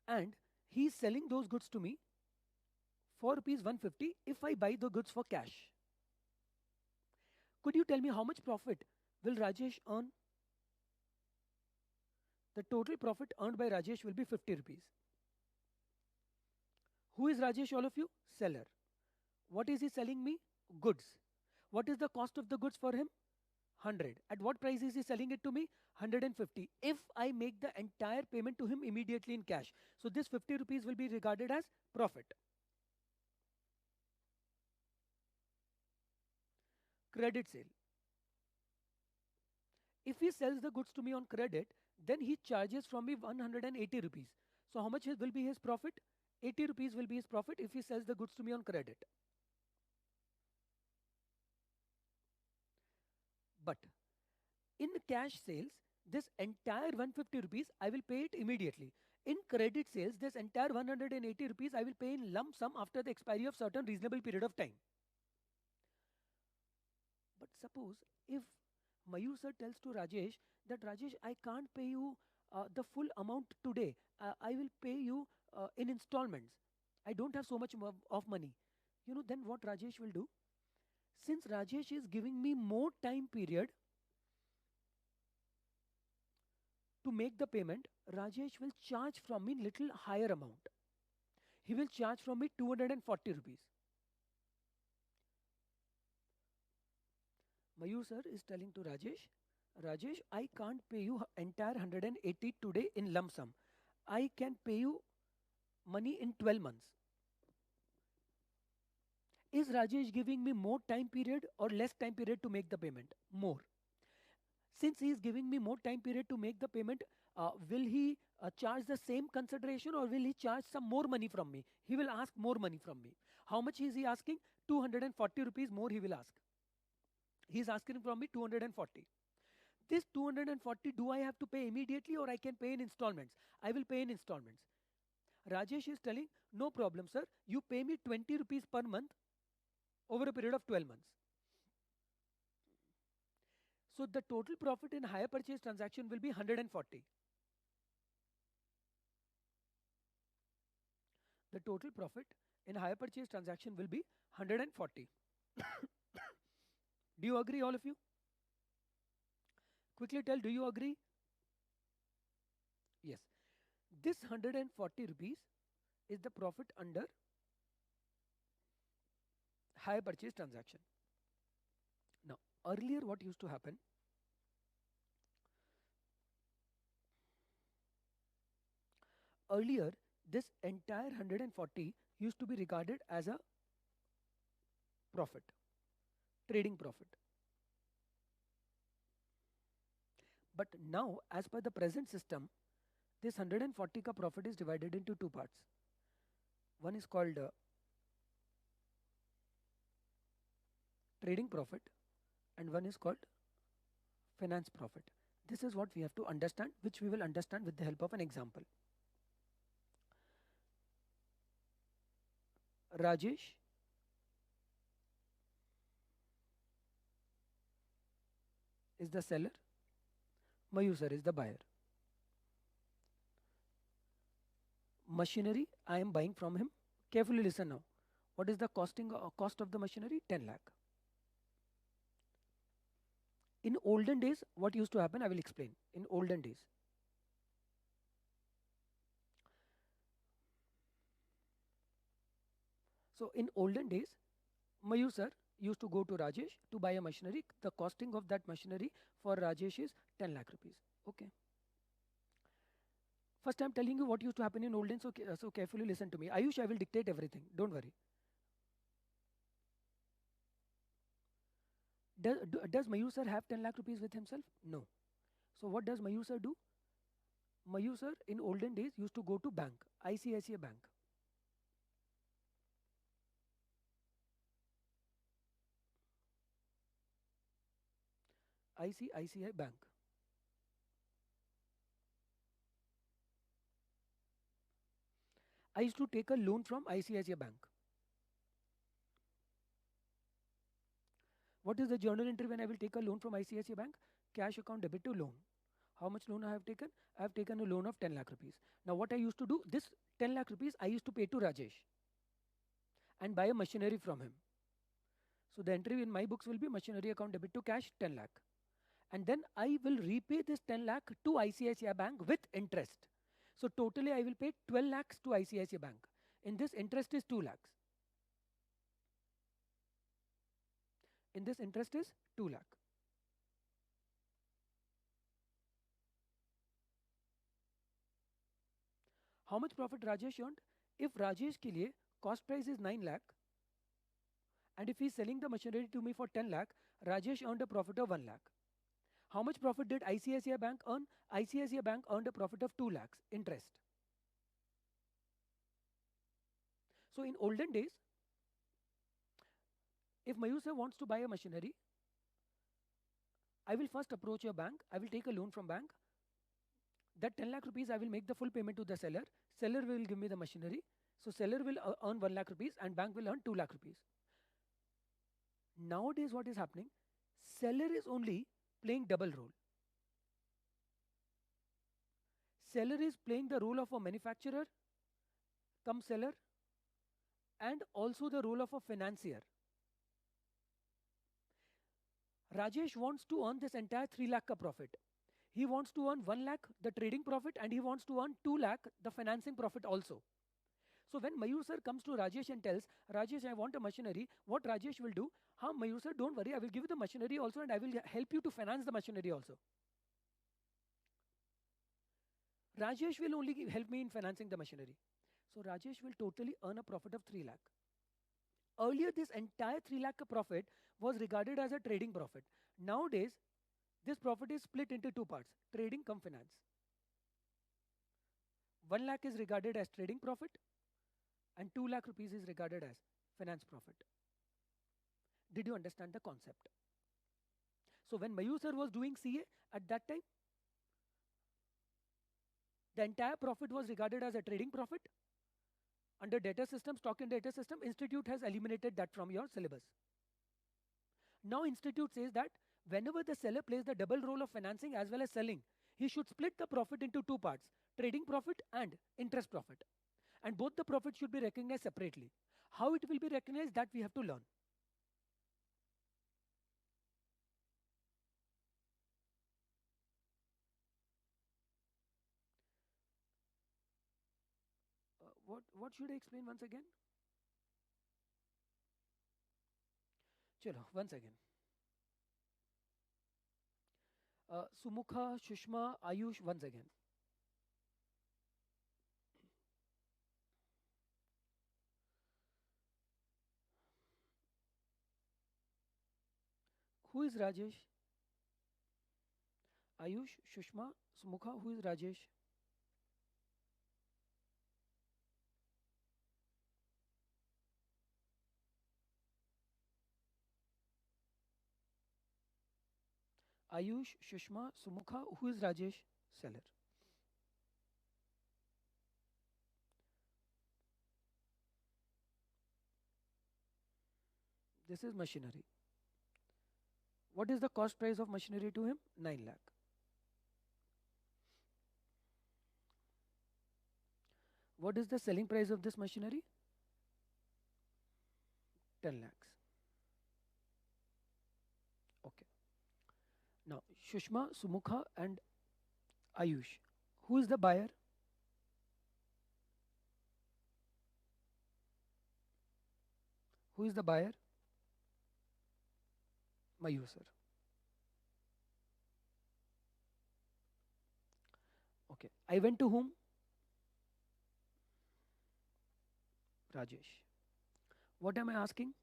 And he is selling those goods to me for rupees 150 if I buy the goods for cash. Could you tell me how much profit will Rajesh earn? The total profit earned by Rajesh will be 50 rupees. Who is Rajesh, all of you? Seller. What is he selling me? Goods. What is the cost of the goods for him? 100. At what price is he selling it to me? 150. If I make the entire payment to him immediately in cash. So this 50 rupees will be regarded as profit. Credit sale. If he sells the goods to me on credit, then he charges from me 180 rupees. So how much will be his profit? 80 rupees will be his profit if he sells the goods to me on credit. But in cash sales, this entire 150 rupees, I will pay it immediately. In credit sales, this entire 180 rupees, I will pay in lump sum after the expiry of certain reasonable period of time. But suppose if Mayur sir tells to Rajesh that Rajesh, I can't pay you the full amount today. I will pay you in installments. I don't have so much of money. You know, then what Rajesh will do? Since Rajesh is giving me more time period to make the payment, Rajesh will charge from me little higher amount. He will charge from me 240 rupees. Mayur sir is telling to Rajesh, Rajesh, I can't pay you entire 180 today in lump sum. I can pay you money in 12 months. Is Rajesh giving me more time period or less time period to make the payment? More. Since he is giving me more time period to make the payment, will he charge the same consideration or will he charge some more money from me? He will ask more money from me. How much is he asking? 240 rupees more he will ask. He is asking from me 240. This 240, do I have to pay immediately or I can pay in installments? I will pay in installments. Rajesh is telling, no problem, sir. You pay me 20 rupees per month over a period of 12 months. So the total profit in hire purchase transaction will be 140. The total profit in hire purchase transaction will be 140. Do you agree, all of you? Quickly tell, do you agree? Yes. This 140 rupees is the profit under hire purchase transaction. Now, earlier what used to happen? Earlier, this entire 140 used to be regarded as a profit, trading profit. But now, as per the present system, this 140 ka profit is divided into two parts. One is called trading profit and one is called finance profit. This is what we have to understand, which we will understand with the help of an example. Rajesh is the seller, Mayur sir is the buyer. Machinery I am buying from him. Carefully listen now. What is the cost of the machinery? 10 lakh. In olden days, what used to happen? I will explain. In olden days, so in olden days, Mayur sir used to go to Rajesh to buy a machinery. The costing of that machinery for Rajesh is 10 lakh rupees. Okay. First, I'm telling you what used to happen in olden. So carefully listen to me. Ayush, I will dictate everything. Don't worry. Does Mayur sir have 10 lakh rupees with himself? No. So what does Mayur sir do? Mayur sir in olden days used to go to bank, ICICI Bank. ICICI Bank. I used to take a loan from ICICI Bank. What is the journal entry when I will take a loan from ICICI Bank? Cash account debit to loan. How much loan I have taken? I have taken a loan of 10 lakh rupees. Now what I used to do, this 10 lakh rupees I used to pay to Rajesh and buy a machinery from him. So the entry in my books will be machinery account debit to cash 10 lakh. And then I will repay this 10 lakh to ICICI Bank with interest. So totally I will pay 12 lakhs to ICICI Bank. In this interest is 2 lakhs. In this interest is 2 lakh. How much profit Rajesh earned? If Rajesh ke liye cost price is 9 lakh and if he is selling the machinery to me for 10 lakh, Rajesh earned a profit of 1 lakh. How much profit did ICICI Bank earn? ICICI Bank earned a profit of 2 lakhs interest. So in olden days, if Mayur sir wants to buy a machinery, I will first approach a bank. I will take a loan from bank. That 10 lakh rupees, I will make the full payment to the seller. Seller will give me the machinery. So seller will earn 1 lakh rupees and bank will earn 2 lakh rupees. Nowadays, what is happening? Seller is only playing double role. Seller is playing the role of a manufacturer, come seller, and also the role of a financier. Rajesh wants to earn this entire 3 lakh ka profit. He wants to earn 1 lakh, the trading profit, and he wants to earn 2 lakh, the financing profit also. So when Mayur sir comes to Rajesh and tells, Rajesh, I want a machinery, what Rajesh will do? Mayur sir, don't worry, I will give you the machinery also and I will help you to finance the machinery also. Rajesh will only help me in financing the machinery. So Rajesh will totally earn a profit of 3 lakh. Earlier, this entire 3 lakh profit was regarded as a trading profit. Nowadays, This profit is split into two parts, trading cum finance. 1 lakh is regarded as trading profit and 2 lakh rupees is regarded as finance profit. Did you understand the concept? So when Mayur sir was doing CA at that time, the entire profit was regarded as a trading profit. Under data system, stock and data system, institute has eliminated that from your syllabus. Now institute says that whenever the seller plays the double role of financing as well as selling, he should split the profit into two parts, trading profit and interest profit. And both the profits should be recognized separately. How it will be recognized, that we have to learn. What should I explain once again? Chalo, once again. Sumukha, Shushma, Ayush, once again. Who is Rajesh? Ayush, Shushma, Sumukha, who is Rajesh? Ayush, Shushma, Sumukha, who is Rajesh? Seller. This is machinery. What is the cost price of machinery to him? 9 lakh. What is the selling price of this machinery? 10 lakhs. Okay. Now, Shushma, Sumukha and Ayush. Who is the buyer? Who is the buyer? Mayur sir. Okay. I went to whom? Rajesh. What am I asking?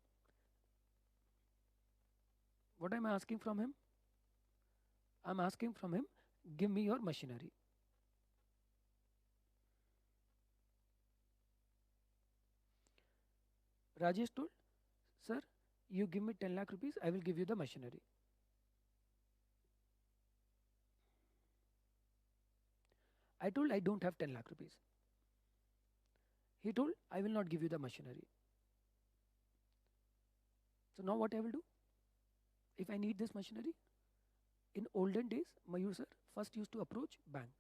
What am I asking from him? I'm asking from him, give me your machinery. Rajesh told, sir, you give me 10 lakh rupees, I will give you the machinery. I told, I don't have 10 lakh rupees. He told, I will not give you the machinery. So now what I will do? If I need this machinery, in olden days, Mayur sir first used to approach bank.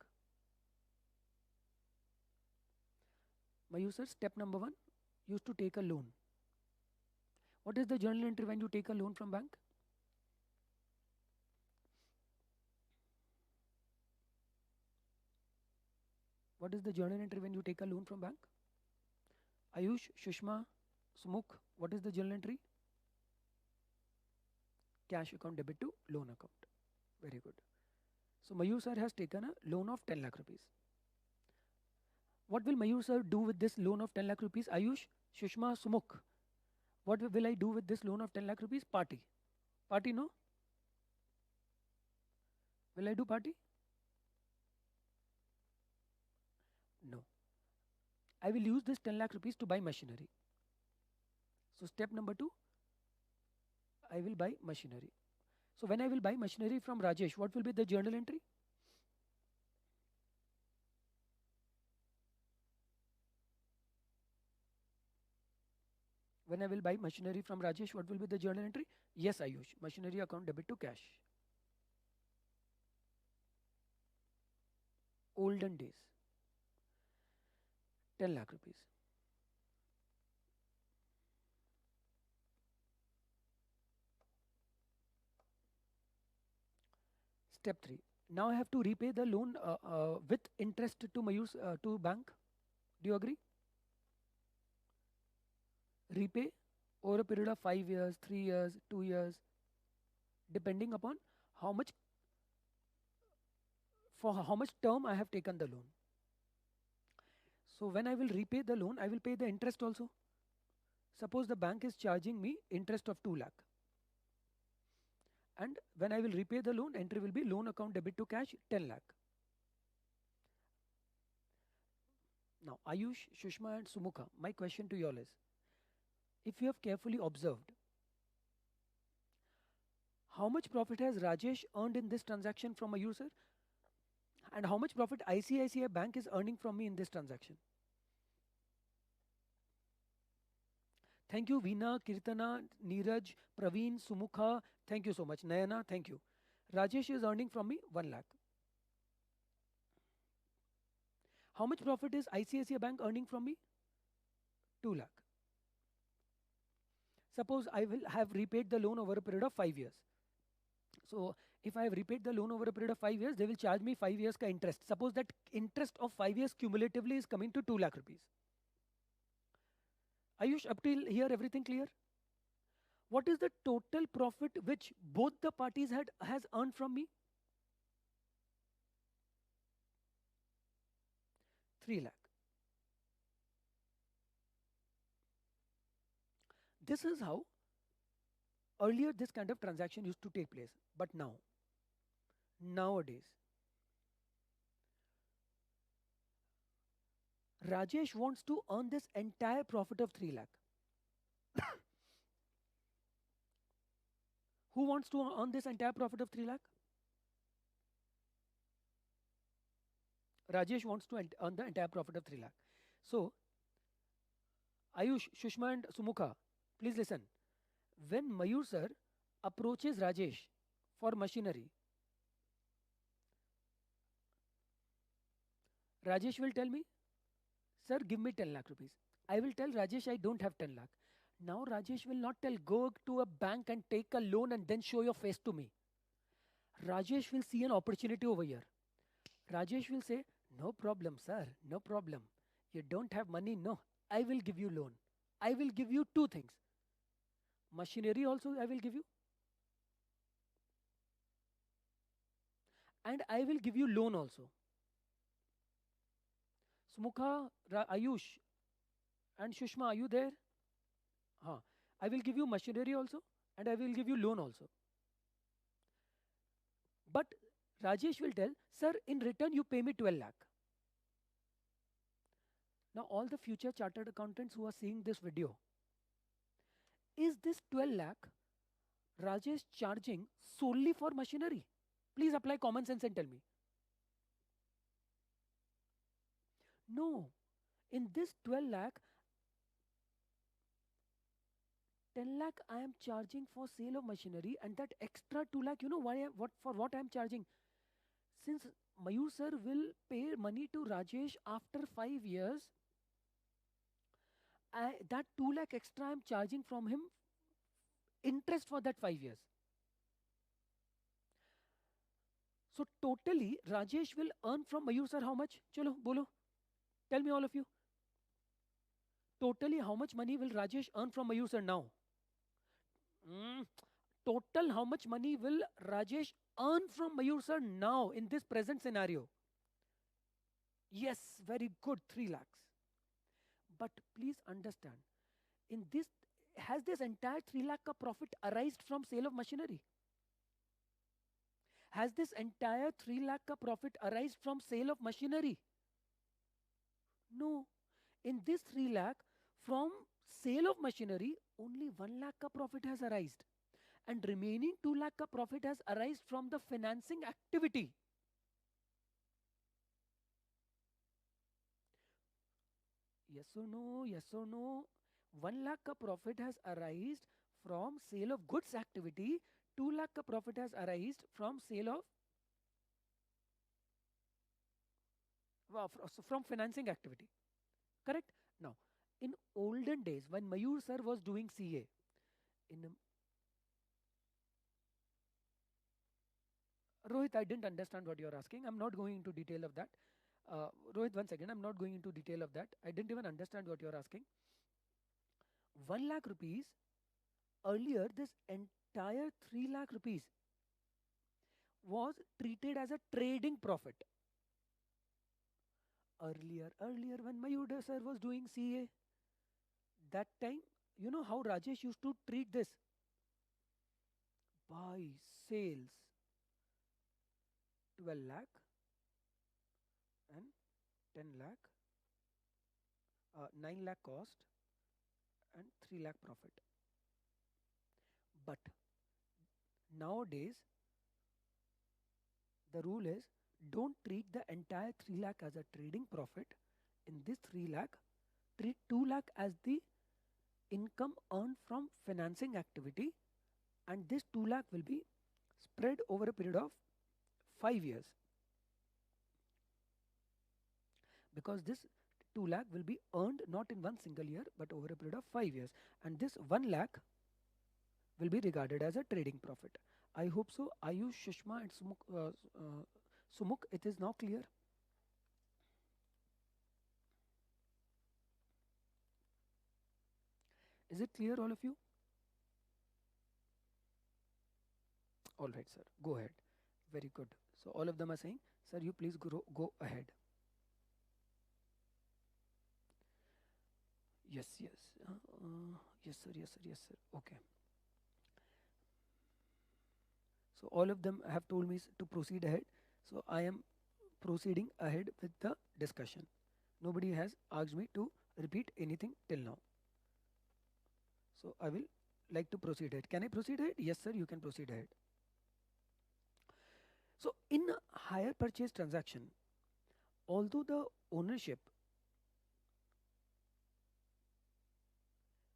Mayur sir, step number 1, used to take a loan. What is the journal entry when you take a loan from bank? What is the journal entry when you take a loan from bank? Ayush, Shushma, Sumukh, what is the journal entry? Cash account debit to loan account. Very good. So Mayur sir has taken a loan of 10 lakh rupees. What will Mayur sir do with this loan of 10 lakh rupees? Ayush, Shushma, Sumukh. What will I do with this loan of 10 lakh rupees? Party. Party, no? Will I do party? No. I will use this 10 lakh rupees to buy machinery. So step number 2, I will buy machinery. So when I will buy machinery from Rajesh, what will be the journal entry? When I will buy machinery from Rajesh, what will be the journal entry? Yes, Ayush. Machinery account debit to cash. Olden days. 10 lakh rupees. Step 3. Now I have to repay the loan with interest to Mayur to bank. Do you agree? Repay over a period of 5 years, 3 years, 2 years, depending upon how much for how much term I have taken the loan. So when I will repay the loan, I will pay the interest also. Suppose the bank is charging me interest of 2 lakh And when I will repay the loan, entry will be loan account debit to cash 10 lakh. Now, Ayush, Shushma and Sumukha, my question to you all is, if you have carefully observed, how much profit has Rajesh earned in this transaction from a user? And how much profit ICICI Bank is earning from me in this transaction? Thank you, Veena, Kirtana, Neeraj, Praveen, Sumukha. Thank you so much. Nayana, thank you. Rajesh is earning from me 1 lakh. How much profit is ICICI Bank earning from me? 2 lakh. Suppose I will have repaid the loan over a period of 5 years. So if I have repaid the loan over a period of 5 years, they will charge me 5 years ka interest. Suppose that interest of 5 years cumulatively is coming to 2 lakh rupees. Ayush, up till here everything clear? What is the total profit which both the parties has earned from me? 3 lakh. This is how earlier this kind of transaction used to take place. But nowadays, Rajesh wants to earn this entire profit of 3 lakh. Who wants to earn this entire profit of 3 lakh? Rajesh wants to earn the entire profit of 3 lakh. So, Ayush, Shushma and Sumukha, please listen. When Mayur sir approaches Rajesh for machinery, Rajesh will tell me, sir, give me 10 lakh rupees. I will tell Rajesh I don't have 10 lakh. Now Rajesh will not tell go to a bank and take a loan and then show your face to me. Rajesh will see an opportunity over here. Rajesh will say, no problem, sir, no problem. You don't have money, no. I will give you loan. I will give you two things. Machinery also I will give you. And I will give you loan also. Smukha, Ayush and Shushma, are you there? Huh. I will give you machinery also and I will give you loan also. But Rajesh will tell, sir, in return you pay me 12 lakh. Now all the future chartered accountants who are seeing this video, is this 12 lakh Rajesh charging solely for machinery? Please apply common sense and tell me. No. In this 12 lakh, 10 lakh I am charging for sale of machinery and that extra 2 lakh, you know why for what I am charging? Since Mayur sir will pay money to Rajesh after 5 years, that 2 lakh extra I am charging from him interest for that 5 years. So totally Rajesh will earn from Mayur sir how much? Chalo, bolo. Tell me all of you. Totally how much money will Rajesh earn from Mayur sir now? Total how much money will Rajesh earn from Mayur sir now in this present scenario? Yes, very good, 3 lakhs. But please understand, in this, has this entire 3 lakh ka profit arisen from sale of machinery? Has this entire 3 lakh ka profit arisen from sale of machinery? No. In this 3 lakh, from sale of machinery, only 1 lakh ka profit has arisen. And remaining 2 lakh ka profit has arisen from the financing activity. Yes or no? Yes or no? 1 lakh ka profit has arisen from sale of goods activity. 2 lakh ka profit has arisen from sale of from financing activity. Correct? Now, in olden days, when Mayur sir was doing CA, Rohit, I didn't understand what you're asking. I'm not going into detail of that. Rohit, one second. I'm not going into detail of that. I didn't even understand what you're asking. 1 lakh rupees, earlier this entire 3 lakh rupees was treated as a trading profit. Earlier when Mayur sir was doing CA, that time, you know how Rajesh used to treat this? Bhai sales 12 lakh and 10 lakh, 9 lakh cost and 3 lakh profit. But nowadays the rule is, don't treat the entire 3 lakh as a trading profit. In this 3 lakh, treat 2 lakh as the income earned from financing activity, and this 2 lakh will be spread over a period of 5 years, because this 2 lakh will be earned not in one single year but over a period of 5 years, and this 1 lakh will be regarded as a trading profit. I hope so. Ayush, Shushma and Sumuk, it is now clear? Is it clear, all of you? All right, sir. Go ahead. Very good. So all of them are saying, sir, you please go ahead. Yes, yes. Yes, sir. Yes, sir. Yes, sir. Okay. So all of them have told me to proceed ahead. So I am proceeding ahead with the discussion. Nobody has asked me to repeat anything till now. So I will like to proceed ahead. Can I proceed ahead? Yes, sir. You can proceed ahead. So in a hire purchase transaction, although the ownership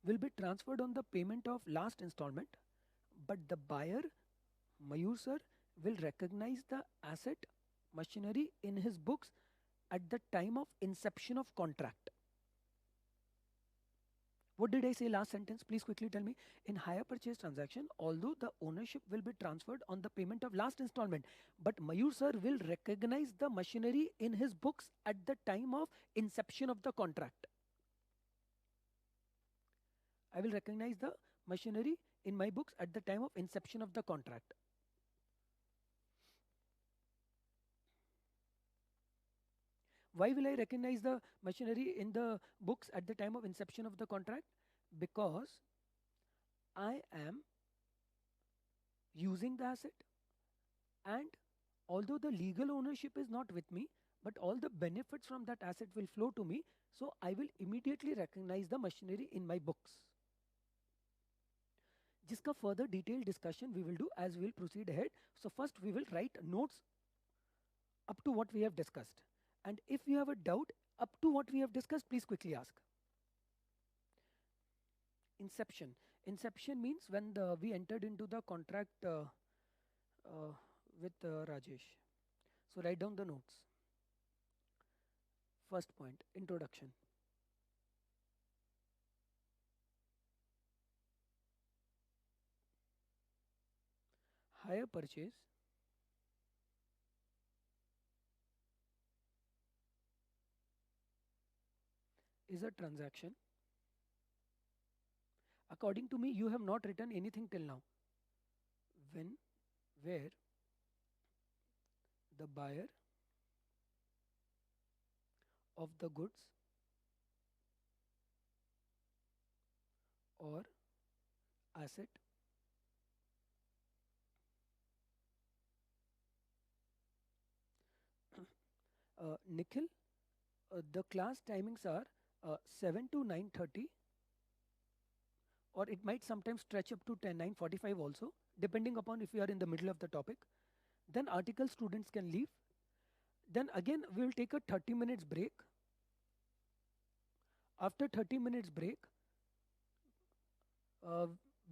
will be transferred on the payment of last installment, but the buyer, Mayur sir, will recognize the asset machinery in his books at the time of inception of contract. What did I say last sentence? Please quickly tell me. In hire purchase transaction, although the ownership will be transferred on the payment of last installment, but Mayur sir will recognize the machinery in his books at the time of inception of the contract. I will recognize the machinery in my books at the time of inception of the contract. Why will I recognize the machinery in the books at the time of inception of the contract? Because I am using the asset, and although the legal ownership is not with me, but all the benefits from that asset will flow to me, so I will immediately recognize the machinery in my books. जिसका further detailed discussion we will do as we will proceed ahead. So first we will write notes up to what we have discussed. And if you have a doubt up to what we have discussed, please quickly ask. Inception. Inception means when we entered into the contract with Rajesh. So write down the notes. First point, introduction. Hire purchase is a transaction. According to me, you have not written anything till now. Where the buyer of the goods or asset Nikhil, the class timings are 7 to 9:30, or it might sometimes stretch up to 9:45 also, depending upon if you are in the middle of the topic. Then article students can leave. Then again we will take a 30 minutes break. After 30 minutes break,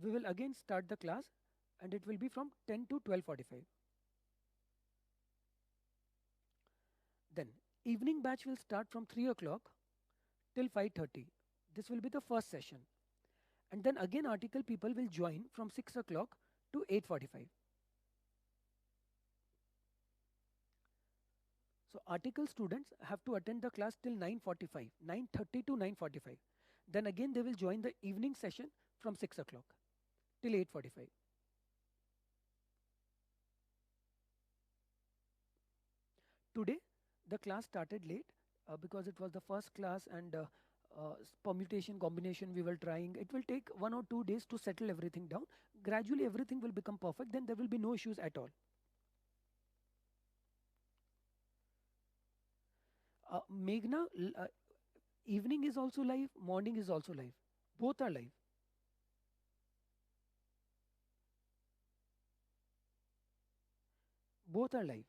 we will again start the class, and it will be from 10 to 12:45. Then evening batch will start from 3 o'clock till 5:30. This will be the first session. And then again article people will join from 6 o'clock to 8:45. So article students have to attend the class till 9:45, 9:30 to 9:45. Then again they will join the evening session from 6 o'clock till 8:45. Today the class started late because it was the first class, and permutation combination we were trying. It will take 1 or 2 days to settle everything down. Gradually everything will become perfect, then there will be no issues at all. Meghna, evening is also live, morning is also live. Both are live. Both are live.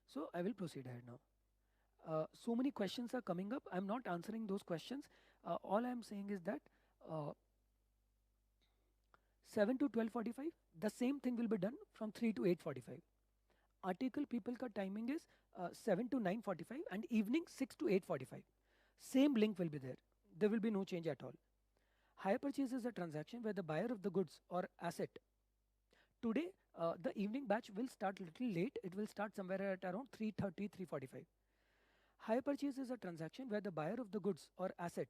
So I will proceed ahead now. So many questions are coming up. I'm not answering those questions. All I'm saying is that uh, 7 to 12:45, the same thing will be done from 3 to 8:45. Article people ka timing is 7 to 9:45 and evening 6 to 8:45. Same link will be there. There will be no change at all. Hire purchase is a transaction where the buyer of the goods or asset. Today, the evening batch will start little late. It will start somewhere at around 3:30, 3:45. Hire purchase is a transaction where the buyer of the goods or asset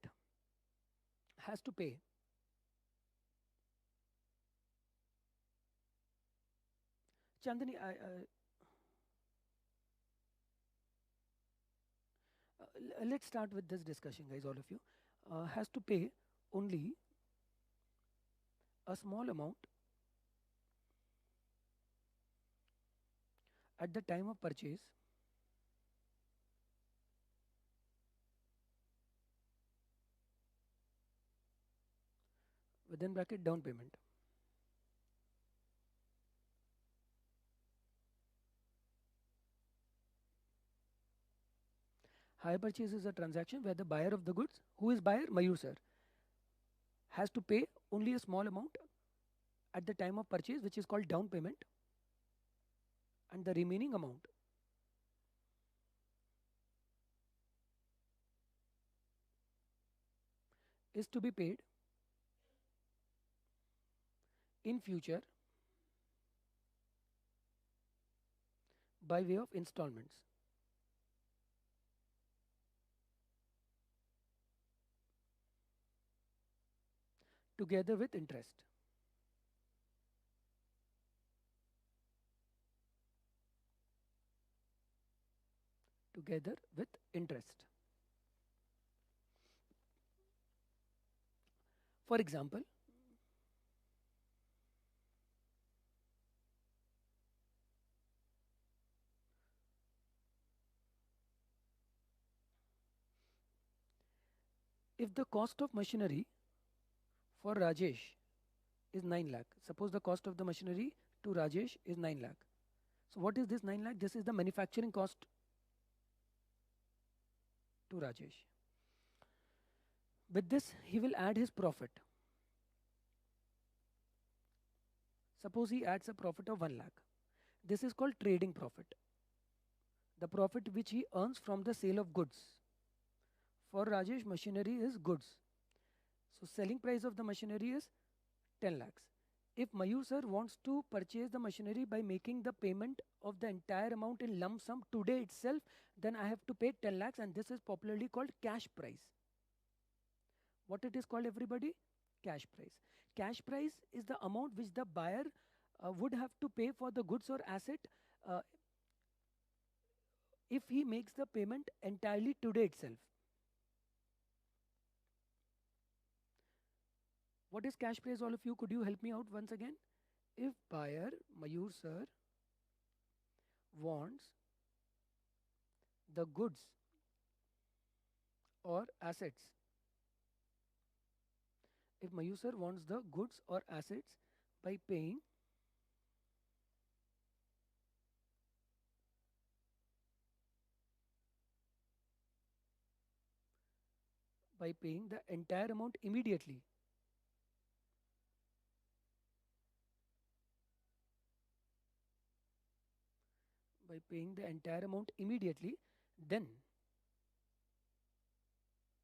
has to pay. Chandani, let's start with this discussion, guys, all of you. Has to pay only a small amount at the time of purchase within bracket down payment. Hire purchase is a transaction where the buyer of the goods, who is buyer? Mayur sir, has to pay only a small amount at the time of purchase, which is called down payment, and the remaining amount is to be paid in future by way of installments. Together with interest. Together with interest. For example, if the cost of machinery for Rajesh is 9 lakh, suppose the cost of the machinery to Rajesh is 9 lakh. So what is this 9 lakh? This is the manufacturing cost to Rajesh. With this, he will add his profit. Suppose he adds a profit of 1 lakh. This is called trading profit. The profit which he earns from the sale of goods. For Rajesh, machinery is goods. So selling price of the machinery is 10 lakhs. If Mayur sir wants to purchase the machinery by making the payment of the entire amount in lump sum today itself, then I have to pay 10 lakhs, and this is popularly called cash price. What it is called, everybody? Cash price. Cash price is the amount which the buyer would have to pay for the goods or asset uh, if he makes the payment entirely today itself. What is cash price, all of you? Could you help me out once again? If buyer, Mayur sir, wants the goods or assets, if Mayur sir wants the goods or assets by paying the entire amount immediately, then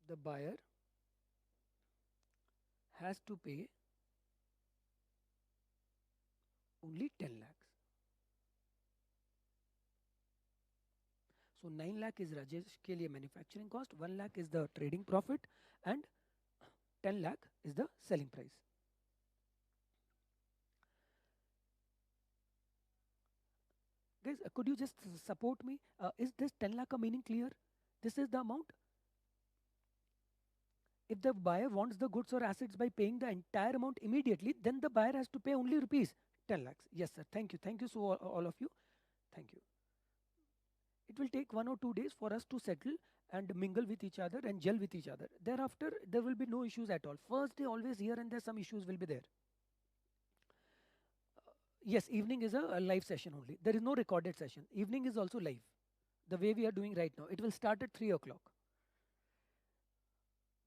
the buyer has to pay only 10 lakhs. So 9 lakh is Rajesh के लिए manufacturing cost, 1 lakh is the trading profit, and 10 lakh is the selling price. Guys, could you just support me? Is this 10 lakh a meaning clear? This is the amount. If the buyer wants the goods or assets by paying the entire amount immediately, then the buyer has to pay only rupees 10 lakhs. Yes, sir. Thank you. Thank you, so all of you. Thank you. It will take 1 or 2 days for us to settle and mingle with each other and gel with each other. Thereafter, there will be no issues at all. First day, always here and there, some issues will be there. Yes, evening is a live session only. There is no recorded session. Evening is also live. The way we are doing right now. It will start at 3 o'clock.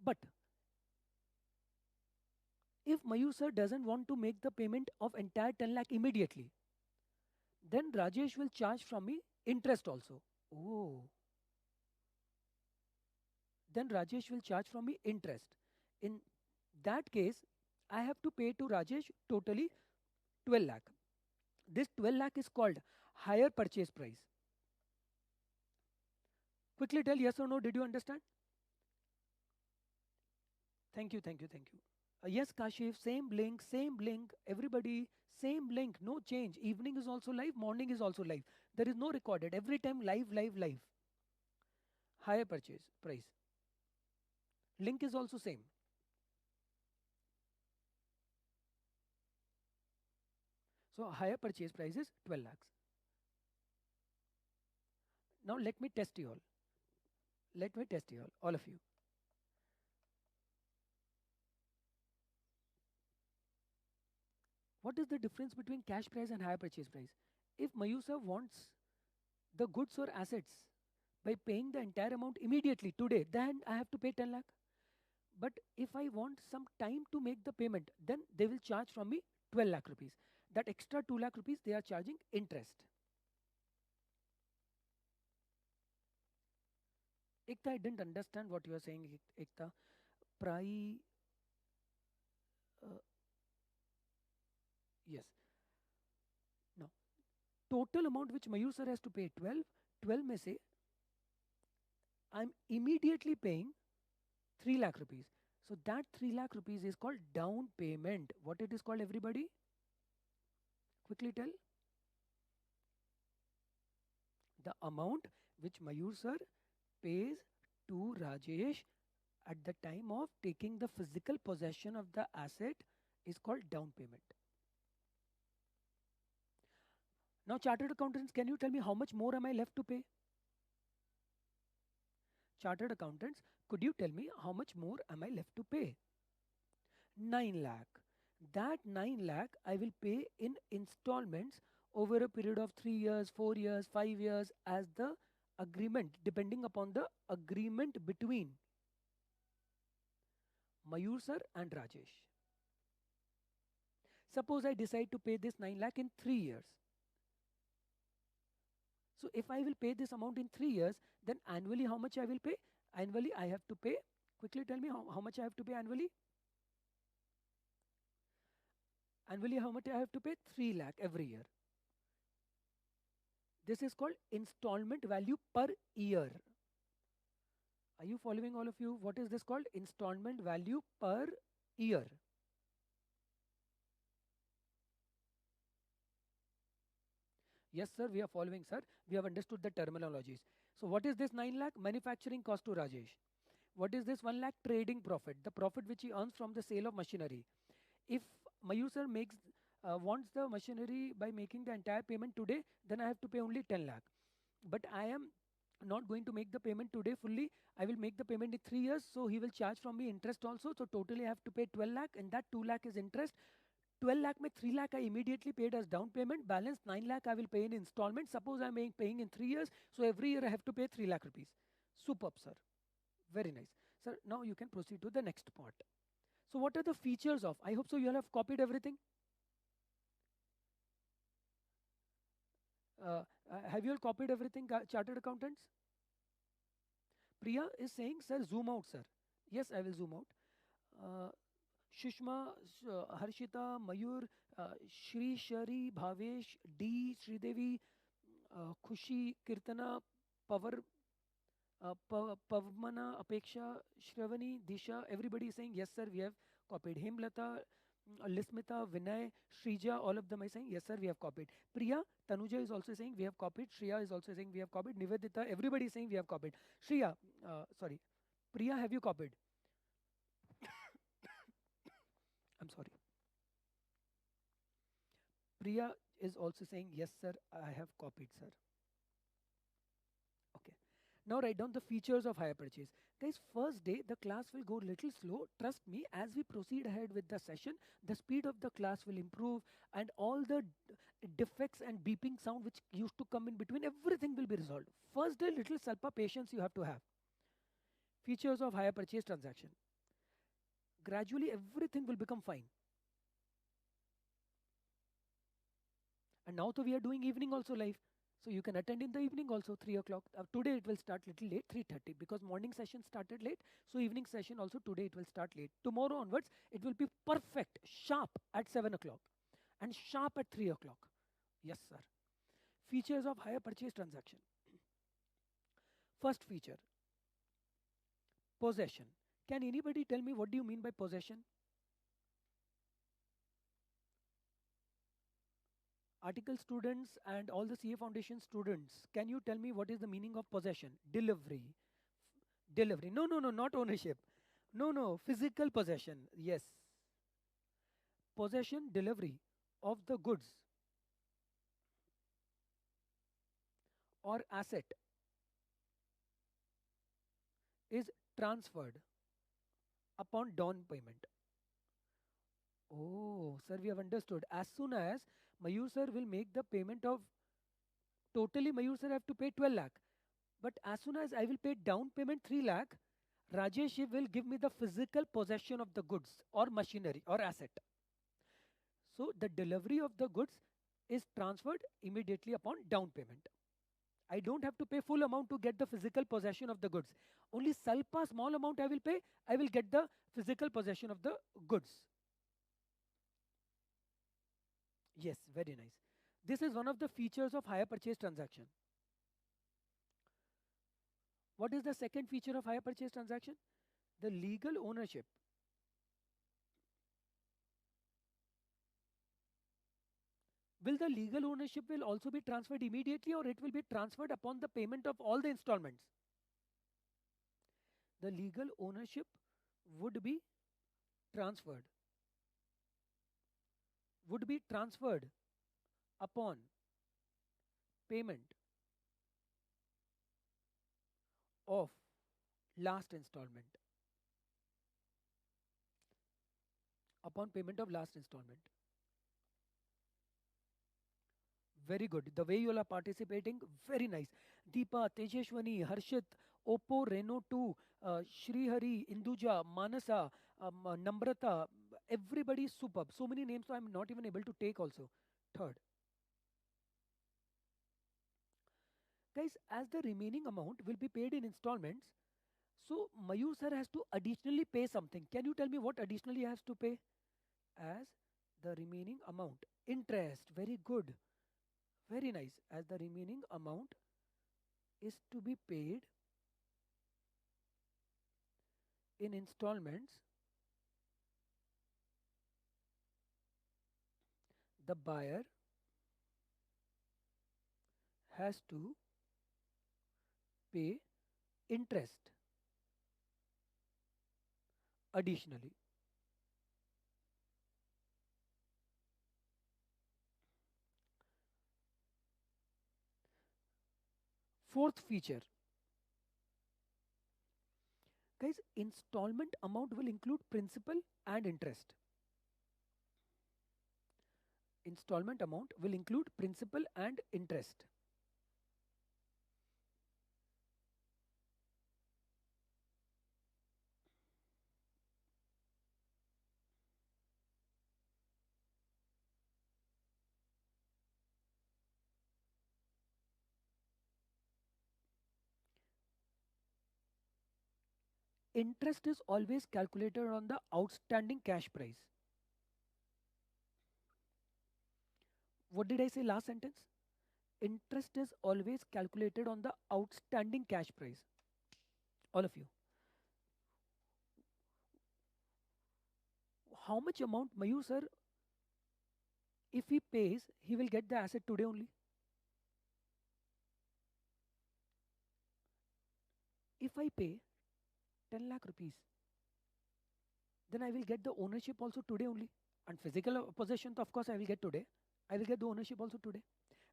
But if Mayur sir doesn't want to make the payment of entire 10 lakh immediately, then Rajesh will charge from me interest also. Oh, then Rajesh will charge from me interest. In that case, I have to pay to Rajesh totally 12 lakh. This 12 lakh is called higher purchase price. Quickly tell yes or no. Did you understand? Thank you, thank you, thank you. Yes, Kashif, same link, same link. Everybody, same link, no change. Evening is also live, morning is also live. There is no recorded. Every time live, live, live. Higher purchase price. Link is also same. So higher purchase price is 12 lakhs. Now let me test you all. Let me test you all of you. What is the difference between cash price and higher purchase price? If Mayusa wants the goods or assets by paying the entire amount immediately today, then I have to pay 10 lakh. But if I want some time to make the payment, then they will charge from me 12 lakh rupees. That extra 2 lakh rupees they are charging interest. Ekta, I didn't understand what you are saying, Ekta. Price, uh, yes. Now, total amount which Mayur sir has to pay 12, 12 may say, I'm immediately paying 3 lakh rupees. So that 3 lakh rupees is called down payment. What it is called, everybody? Quickly tell. The amount which Mayur sir pays to Rajesh at the time of taking the physical possession of the asset is called down payment. Now, chartered accountants, can you tell me how much more am I left to pay? Chartered accountants, could you tell me how much more am I left to pay? 9 lakh. That 9 lakh I will pay in installments over a period of 3 years, 4 years, 5 years as the agreement, depending upon the agreement between Mayur sir and Rajesh. Suppose I decide to pay this 9 lakh in 3 years. So if I will pay this amount in 3 years, then annually how much I will pay? Annually I have to pay. Quickly tell me how much I have to pay annually? Annually how much I have to pay? 3 lakh every year. This is called installment value per year. Are you following, all of you? What is this called? Installment value per year. Yes, sir, we are following, sir. We have understood the terminologies. So what is this 9 lakh? Manufacturing cost to Rajesh. What is this 1 lakh? Trading profit, the profit which he earns from the sale of machinery. If Mayur sir wants the machinery by making the entire payment today, then I have to pay only 10 lakh. But I am not going to make the payment today fully. I will make the payment in 3 years. So he will charge from me interest also. So totally I have to pay 12 lakh, and that 2 lakh is interest. 12 lakh में 3 lakh I immediately paid as down payment. Balance 9 lakh I will pay in installment. Suppose I am paying in 3 years. So every year I have to pay 3 lakh rupees. Superb, sir. Very nice. Sir, now you can proceed to the next part. So what are the features of? I hope so you all have copied everything. Have you all copied everything, chartered accountants? Priya is saying, sir, zoom out, sir. Yes, I will zoom out. Uh, Shushma, Harshita, Mayur, Shri Shari, Bhavesh, D, Sridevi, Khushi, Kirtana, Pavar, Pavmana, Apeksha, Shravani, Disha, everybody is saying, yes, sir, we have copied. Hemlata, Lismita, Vinay, Shrija, all of them are saying, yes, sir, we have copied. Priya, Tanuja is also saying we have copied. Shriya is also saying we have copied. Nivedita, everybody is saying we have copied. Shriya, sorry. Priya, have you copied? I'm sorry. Priya is also saying, yes, sir, I have copied, sir. Okay. Now write down the features of hire purchase. Guys, first day the class will go little slow. Trust me, as we proceed ahead with the session, the speed of the class will improve and all the defects and beeping sound which used to come in between, everything will be resolved. First day, little salpa patience you have to have. Features of hire purchase transaction. Gradually everything will become fine. And now we are doing evening also live. So you can attend in the evening also 3 o'clock. Today it will start little late 3:30 because morning session started late. So evening session also today it will start late. Tomorrow onwards it will be perfect sharp at 7 o'clock and sharp at 3 o'clock. Yes sir. Features of hire purchase transaction. First feature, possession. Can anybody tell me what do you mean by possession? Article students and all the CA Foundation students, can you tell me what is the meaning of possession? Delivery. Delivery. No, no, no, not ownership. No, no, physical possession. Yes. Possession, delivery of the goods or asset is transferred upon down payment. Oh, sir, we have understood. As soon as Mayur sir will make the payment of totally Mayur sir have to pay 12 lakh. But as soon as I will pay down payment 3 lakh, Rajesh will give me the physical possession of the goods or machinery or asset. So the delivery of the goods is transferred immediately upon down payment. I don't have to pay full amount to get the physical possession of the goods. Only salpa small amount I will pay, I will get the physical possession of the goods. Yes, very nice. This is one of the features of hire purchase transaction. What is the second feature of hire purchase transaction? The legal ownership. Will the legal ownership will also be transferred immediately or it will be transferred upon the payment of all the installments? The legal ownership would be transferred. Would be transferred upon payment of last installment. Upon payment of last installment. Very good. The way you all are participating, very nice. Deepa, Tejeshwani, Harshit, Oppo, Reno 2, Srihari, Induja, Manasa, Namrata, everybody is superb. So many names, so I'm not even able to take also. Third. Guys, as the remaining amount will be paid in installments, so Mayur sir has to additionally pay something. Can you tell me what additionally he has to pay? As the remaining amount. Interest, very good. Very nice. As the remaining amount is to be paid in installments, the buyer has to pay interest additionally. Fourth feature. Guys, installment amount will include principal and interest. Installment amount will include principal and interest. Interest is always calculated on the outstanding cash price. What did I say last sentence? Interest is always calculated on the outstanding cash price. All of you. how much amount Mayur sir, if he pays, he will get the asset today only. If I pay 10 lakh rupees, then I will get the ownership also today only. And physical possession, of course, I will get today. I will get the ownership also today.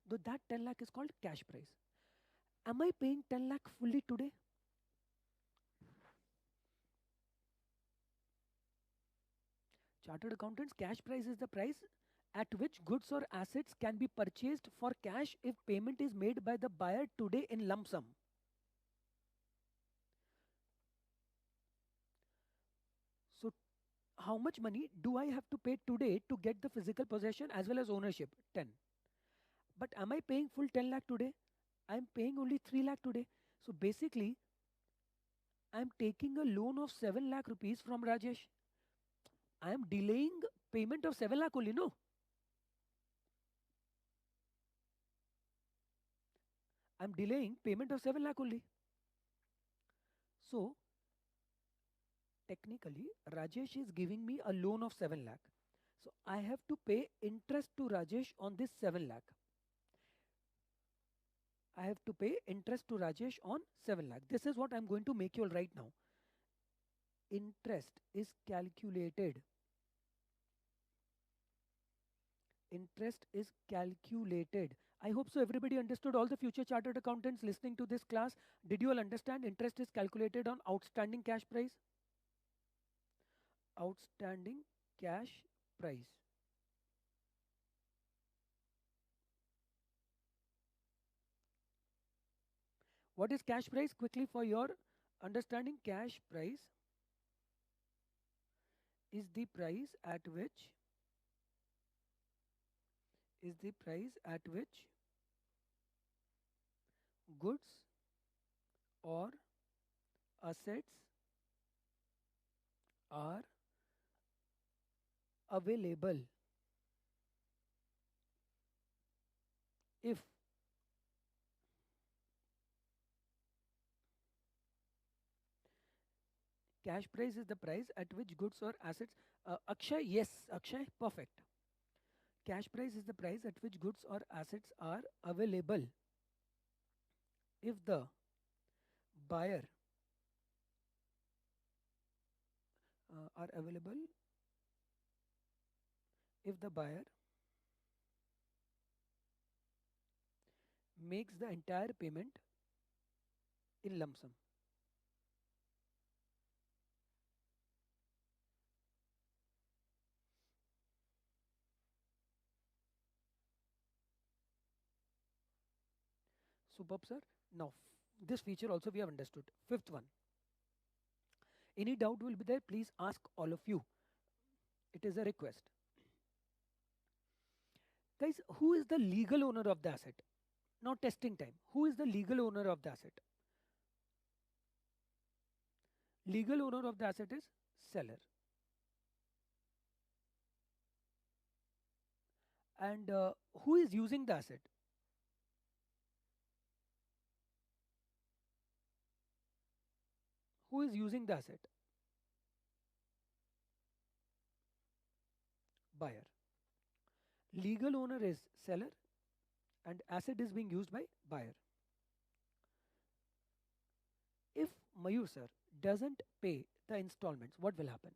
Though that 10 lakh is called cash price. Am I paying 10 lakh fully today? Chartered accountants, cash price is the price at which goods or assets can be purchased for cash if payment is made by the buyer today in lump sum. So, how much money do I have to pay today to get the physical possession as well as ownership? 10. But am I paying full 10 lakh today? I am paying only 3 lakh today. So, basically, I am taking a loan of 7 lakh rupees from Rajesh. I am delaying payment of 7 lakh only, no? I am delaying payment of 7 lakh only. So, technically, Rajesh is giving me a loan of 7 lakh. So, I have to pay interest to Rajesh on this 7 lakh. I have to pay interest to Rajesh on 7 lakh. This is what I am going to make you all right now. Interest is calculated. Interest is calculated. I hope so everybody understood. All the future chartered accountants listening to this class, did you all understand interest is calculated on outstanding cash price? Outstanding cash price. What is cash price? Quickly for your understanding, cash price is the price at which goods or assets are available if cash price is the price at which goods or assets. Akshay, yes, Akshay, perfect. Cash price is the price at which goods or assets are available if the buyer are available if the buyer makes the entire payment in lump sum. Superb, sir. Now, this feature also we have understood. Fifth one. Any doubt will be there, please ask all of you. It is a request. Guys, who is the legal owner of the asset? Now, testing time. Who is the legal owner of the asset? Legal owner of the asset is seller. And who is using the asset? Who is using the asset? Buyer. Legal owner is seller and asset is being used by buyer. If Mayur sir doesn't pay the installments, what will happen?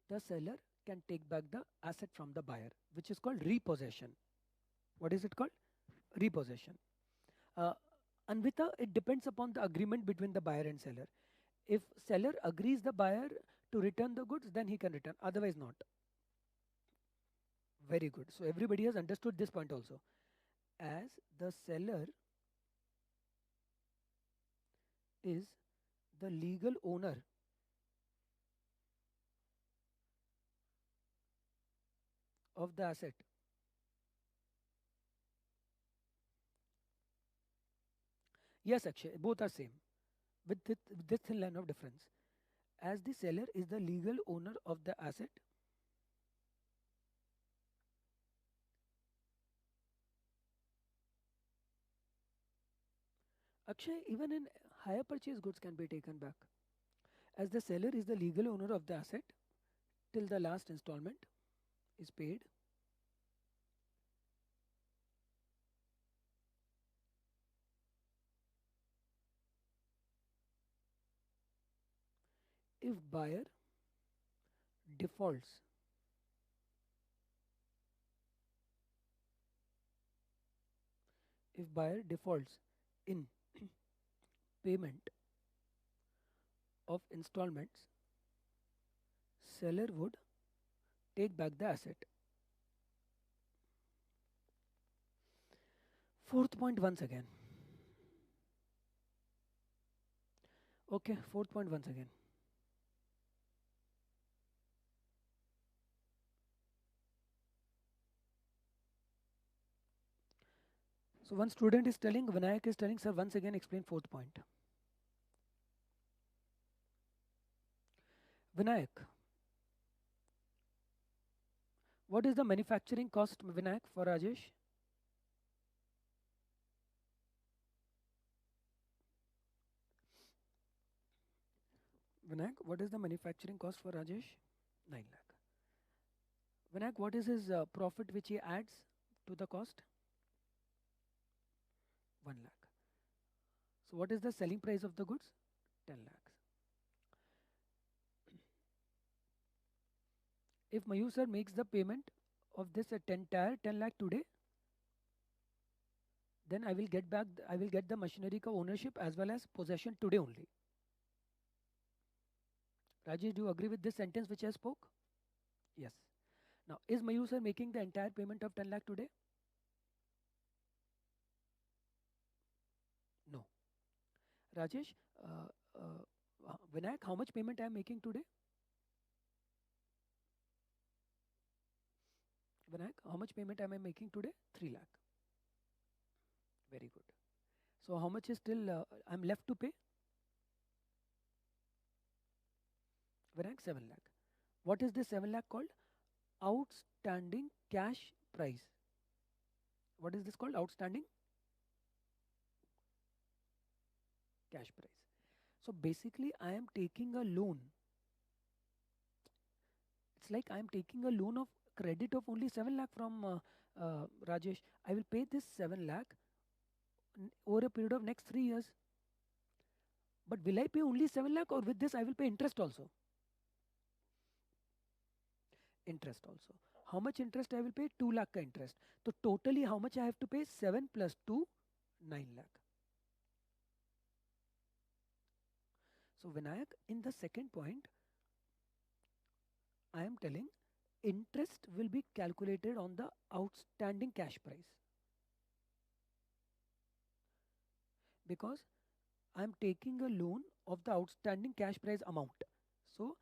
The seller can take back the asset from the buyer, which is called repossession. What is it called? Repossession. Uh, Anvita, it depends upon the agreement between the buyer and seller. If seller agrees the buyer to return the goods, then he can return. Otherwise, not. Very good. So everybody has understood this point also. As the seller is the legal owner of the asset, yes, Akshay, both are same with this thin line of difference. As the seller is the legal owner of the asset, Akshay, even in higher purchase goods can be taken back. As the seller is the legal owner of the asset, till the last installment is paid. If buyer defaults in payment of installments, seller would take back the asset. Fourth point once again. Okay, fourth point once again. So one student is telling, Vinayak is telling, sir, once again explain fourth point. Vinayak, what is the manufacturing cost, Vinayak, for Rajesh? Vinayak, what is the manufacturing cost for Rajesh? 9 lakh. Vinayak, what is his profit which he adds to the cost? 1 lakh. So what is the selling price of the goods? 10 lakhs. If Mayur sir makes the payment of this entire 10 lakh today, then I will get back, I will get the machinery ka ownership as well as possession today only. Rajesh, do you agree with this sentence which I spoke? Yes. Now, is Mayur sir making the entire payment of 10 lakh today? No. Rajesh, Vinayak, how much payment I am making today? Vinayak, how much payment am I making today? 3 lakh. Very good. So how much is still I'm left to pay? Vinayak, 7 lakh. What is this 7 lakh called? Outstanding cash price. What is this called? Outstanding cash price. So basically I am taking a loan. It's like I am taking a loan of credit of only 7 lakh from Rajesh. I will pay this 7 lakh over a period of next 3 years. But will I pay only 7 lakh, or with this I will pay interest also? Interest also. How much interest I will pay? 2 lakh ka interest. So totally how much I have to pay? 7 plus 2, 9 lakh. So Vinayak, in the second point, I am telling interest will be calculated on the outstanding cash price. Because I am taking a loan of the outstanding cash price amount. So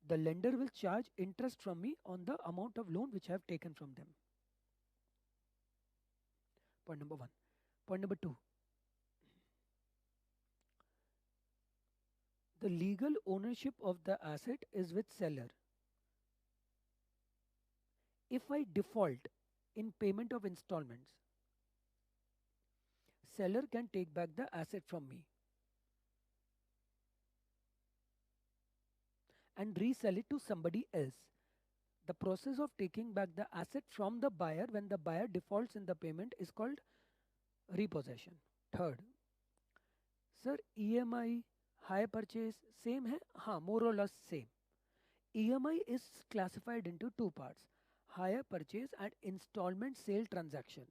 the lender will charge interest from me on the amount of loan which I have taken from them. Point number 1. Point number 2. The legal ownership of the asset is with seller. If I default in payment of installments, seller can take back the asset from me and resell it to somebody else. The process of taking back the asset from the buyer when the buyer defaults in the payment is called repossession. Third, sir, EMI, hire purchase, same hai? हाँ, more or less same. EMI is classified into two parts, hire purchase and installment sale transaction.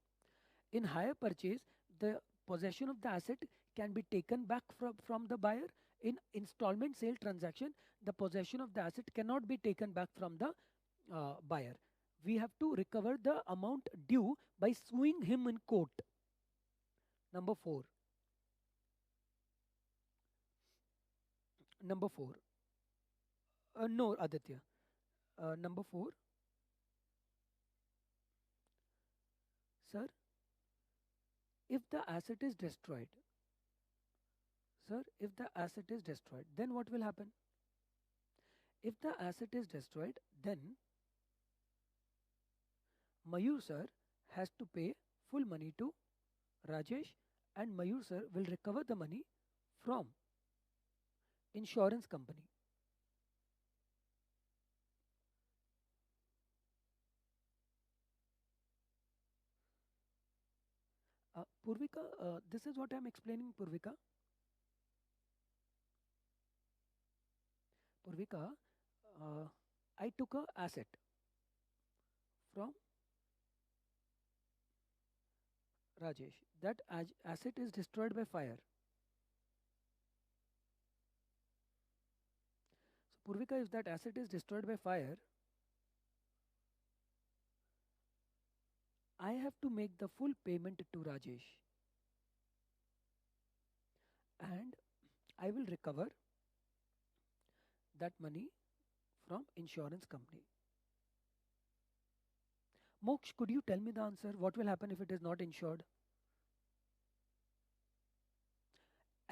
In hire purchase, the possession of the asset can be taken back from the buyer. In installment sale transaction, the possession of the asset cannot be taken back from the buyer. We have to recover the amount due by suing him in court. Number 4. Number 4. No, Aditya. Number 4. Sir, if the asset is destroyed, then what will happen? If the asset is destroyed, then Mayur sir has to pay full money to Rajesh, and Mayur sir will recover the money from insurance company. Purvika, this is what I'm explaining, Purvika. Purvika, I took a asset from Rajesh. That asset is destroyed by fire. So, Purvika, if that asset is destroyed by fire, I have to make the full payment to Rajesh, and I will recover that money from insurance company. Moksh, could you tell me the answer? What will happen if it is not insured?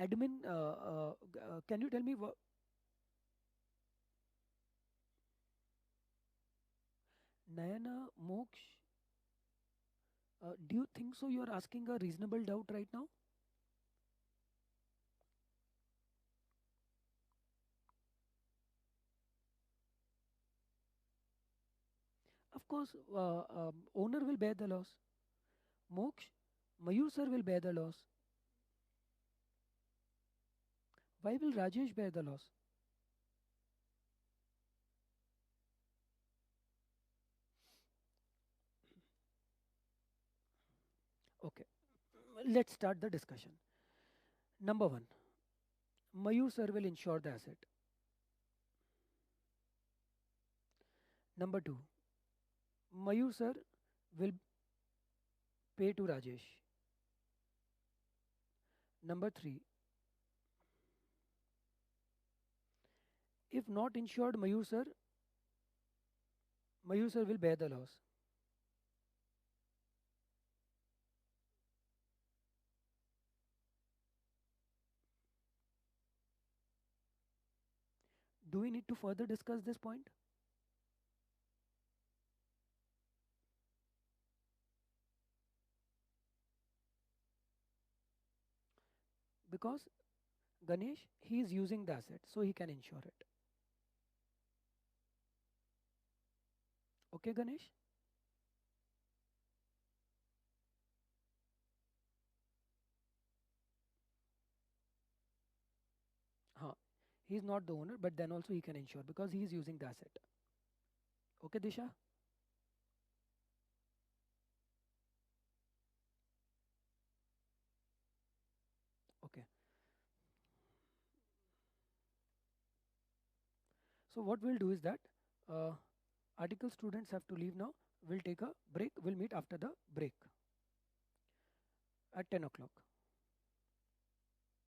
Admin, can you tell me what? Nayana, Moksh, do you think so? You are asking a reasonable doubt right now? Of course, owner will bear the loss. Moksh, Mayur sir will bear the loss. Why will Rajesh bear the loss? Okay, let's start the discussion. Number one, Mayur sir will insure the asset. Number two, Mayur sir will pay to Rajesh. Number three, if not insured Mayur sir will bear the loss. Do we need to further discuss this point? Because Ganesh, he is using the asset, so he can insure it. Okay, Ganesh? Huh. He is not the owner, but then also he can insure because he is using the asset. Okay, Disha? Okay. So what we'll do is that uh, article students have to leave now. We'll take a break. We'll meet after the break at 10 o'clock.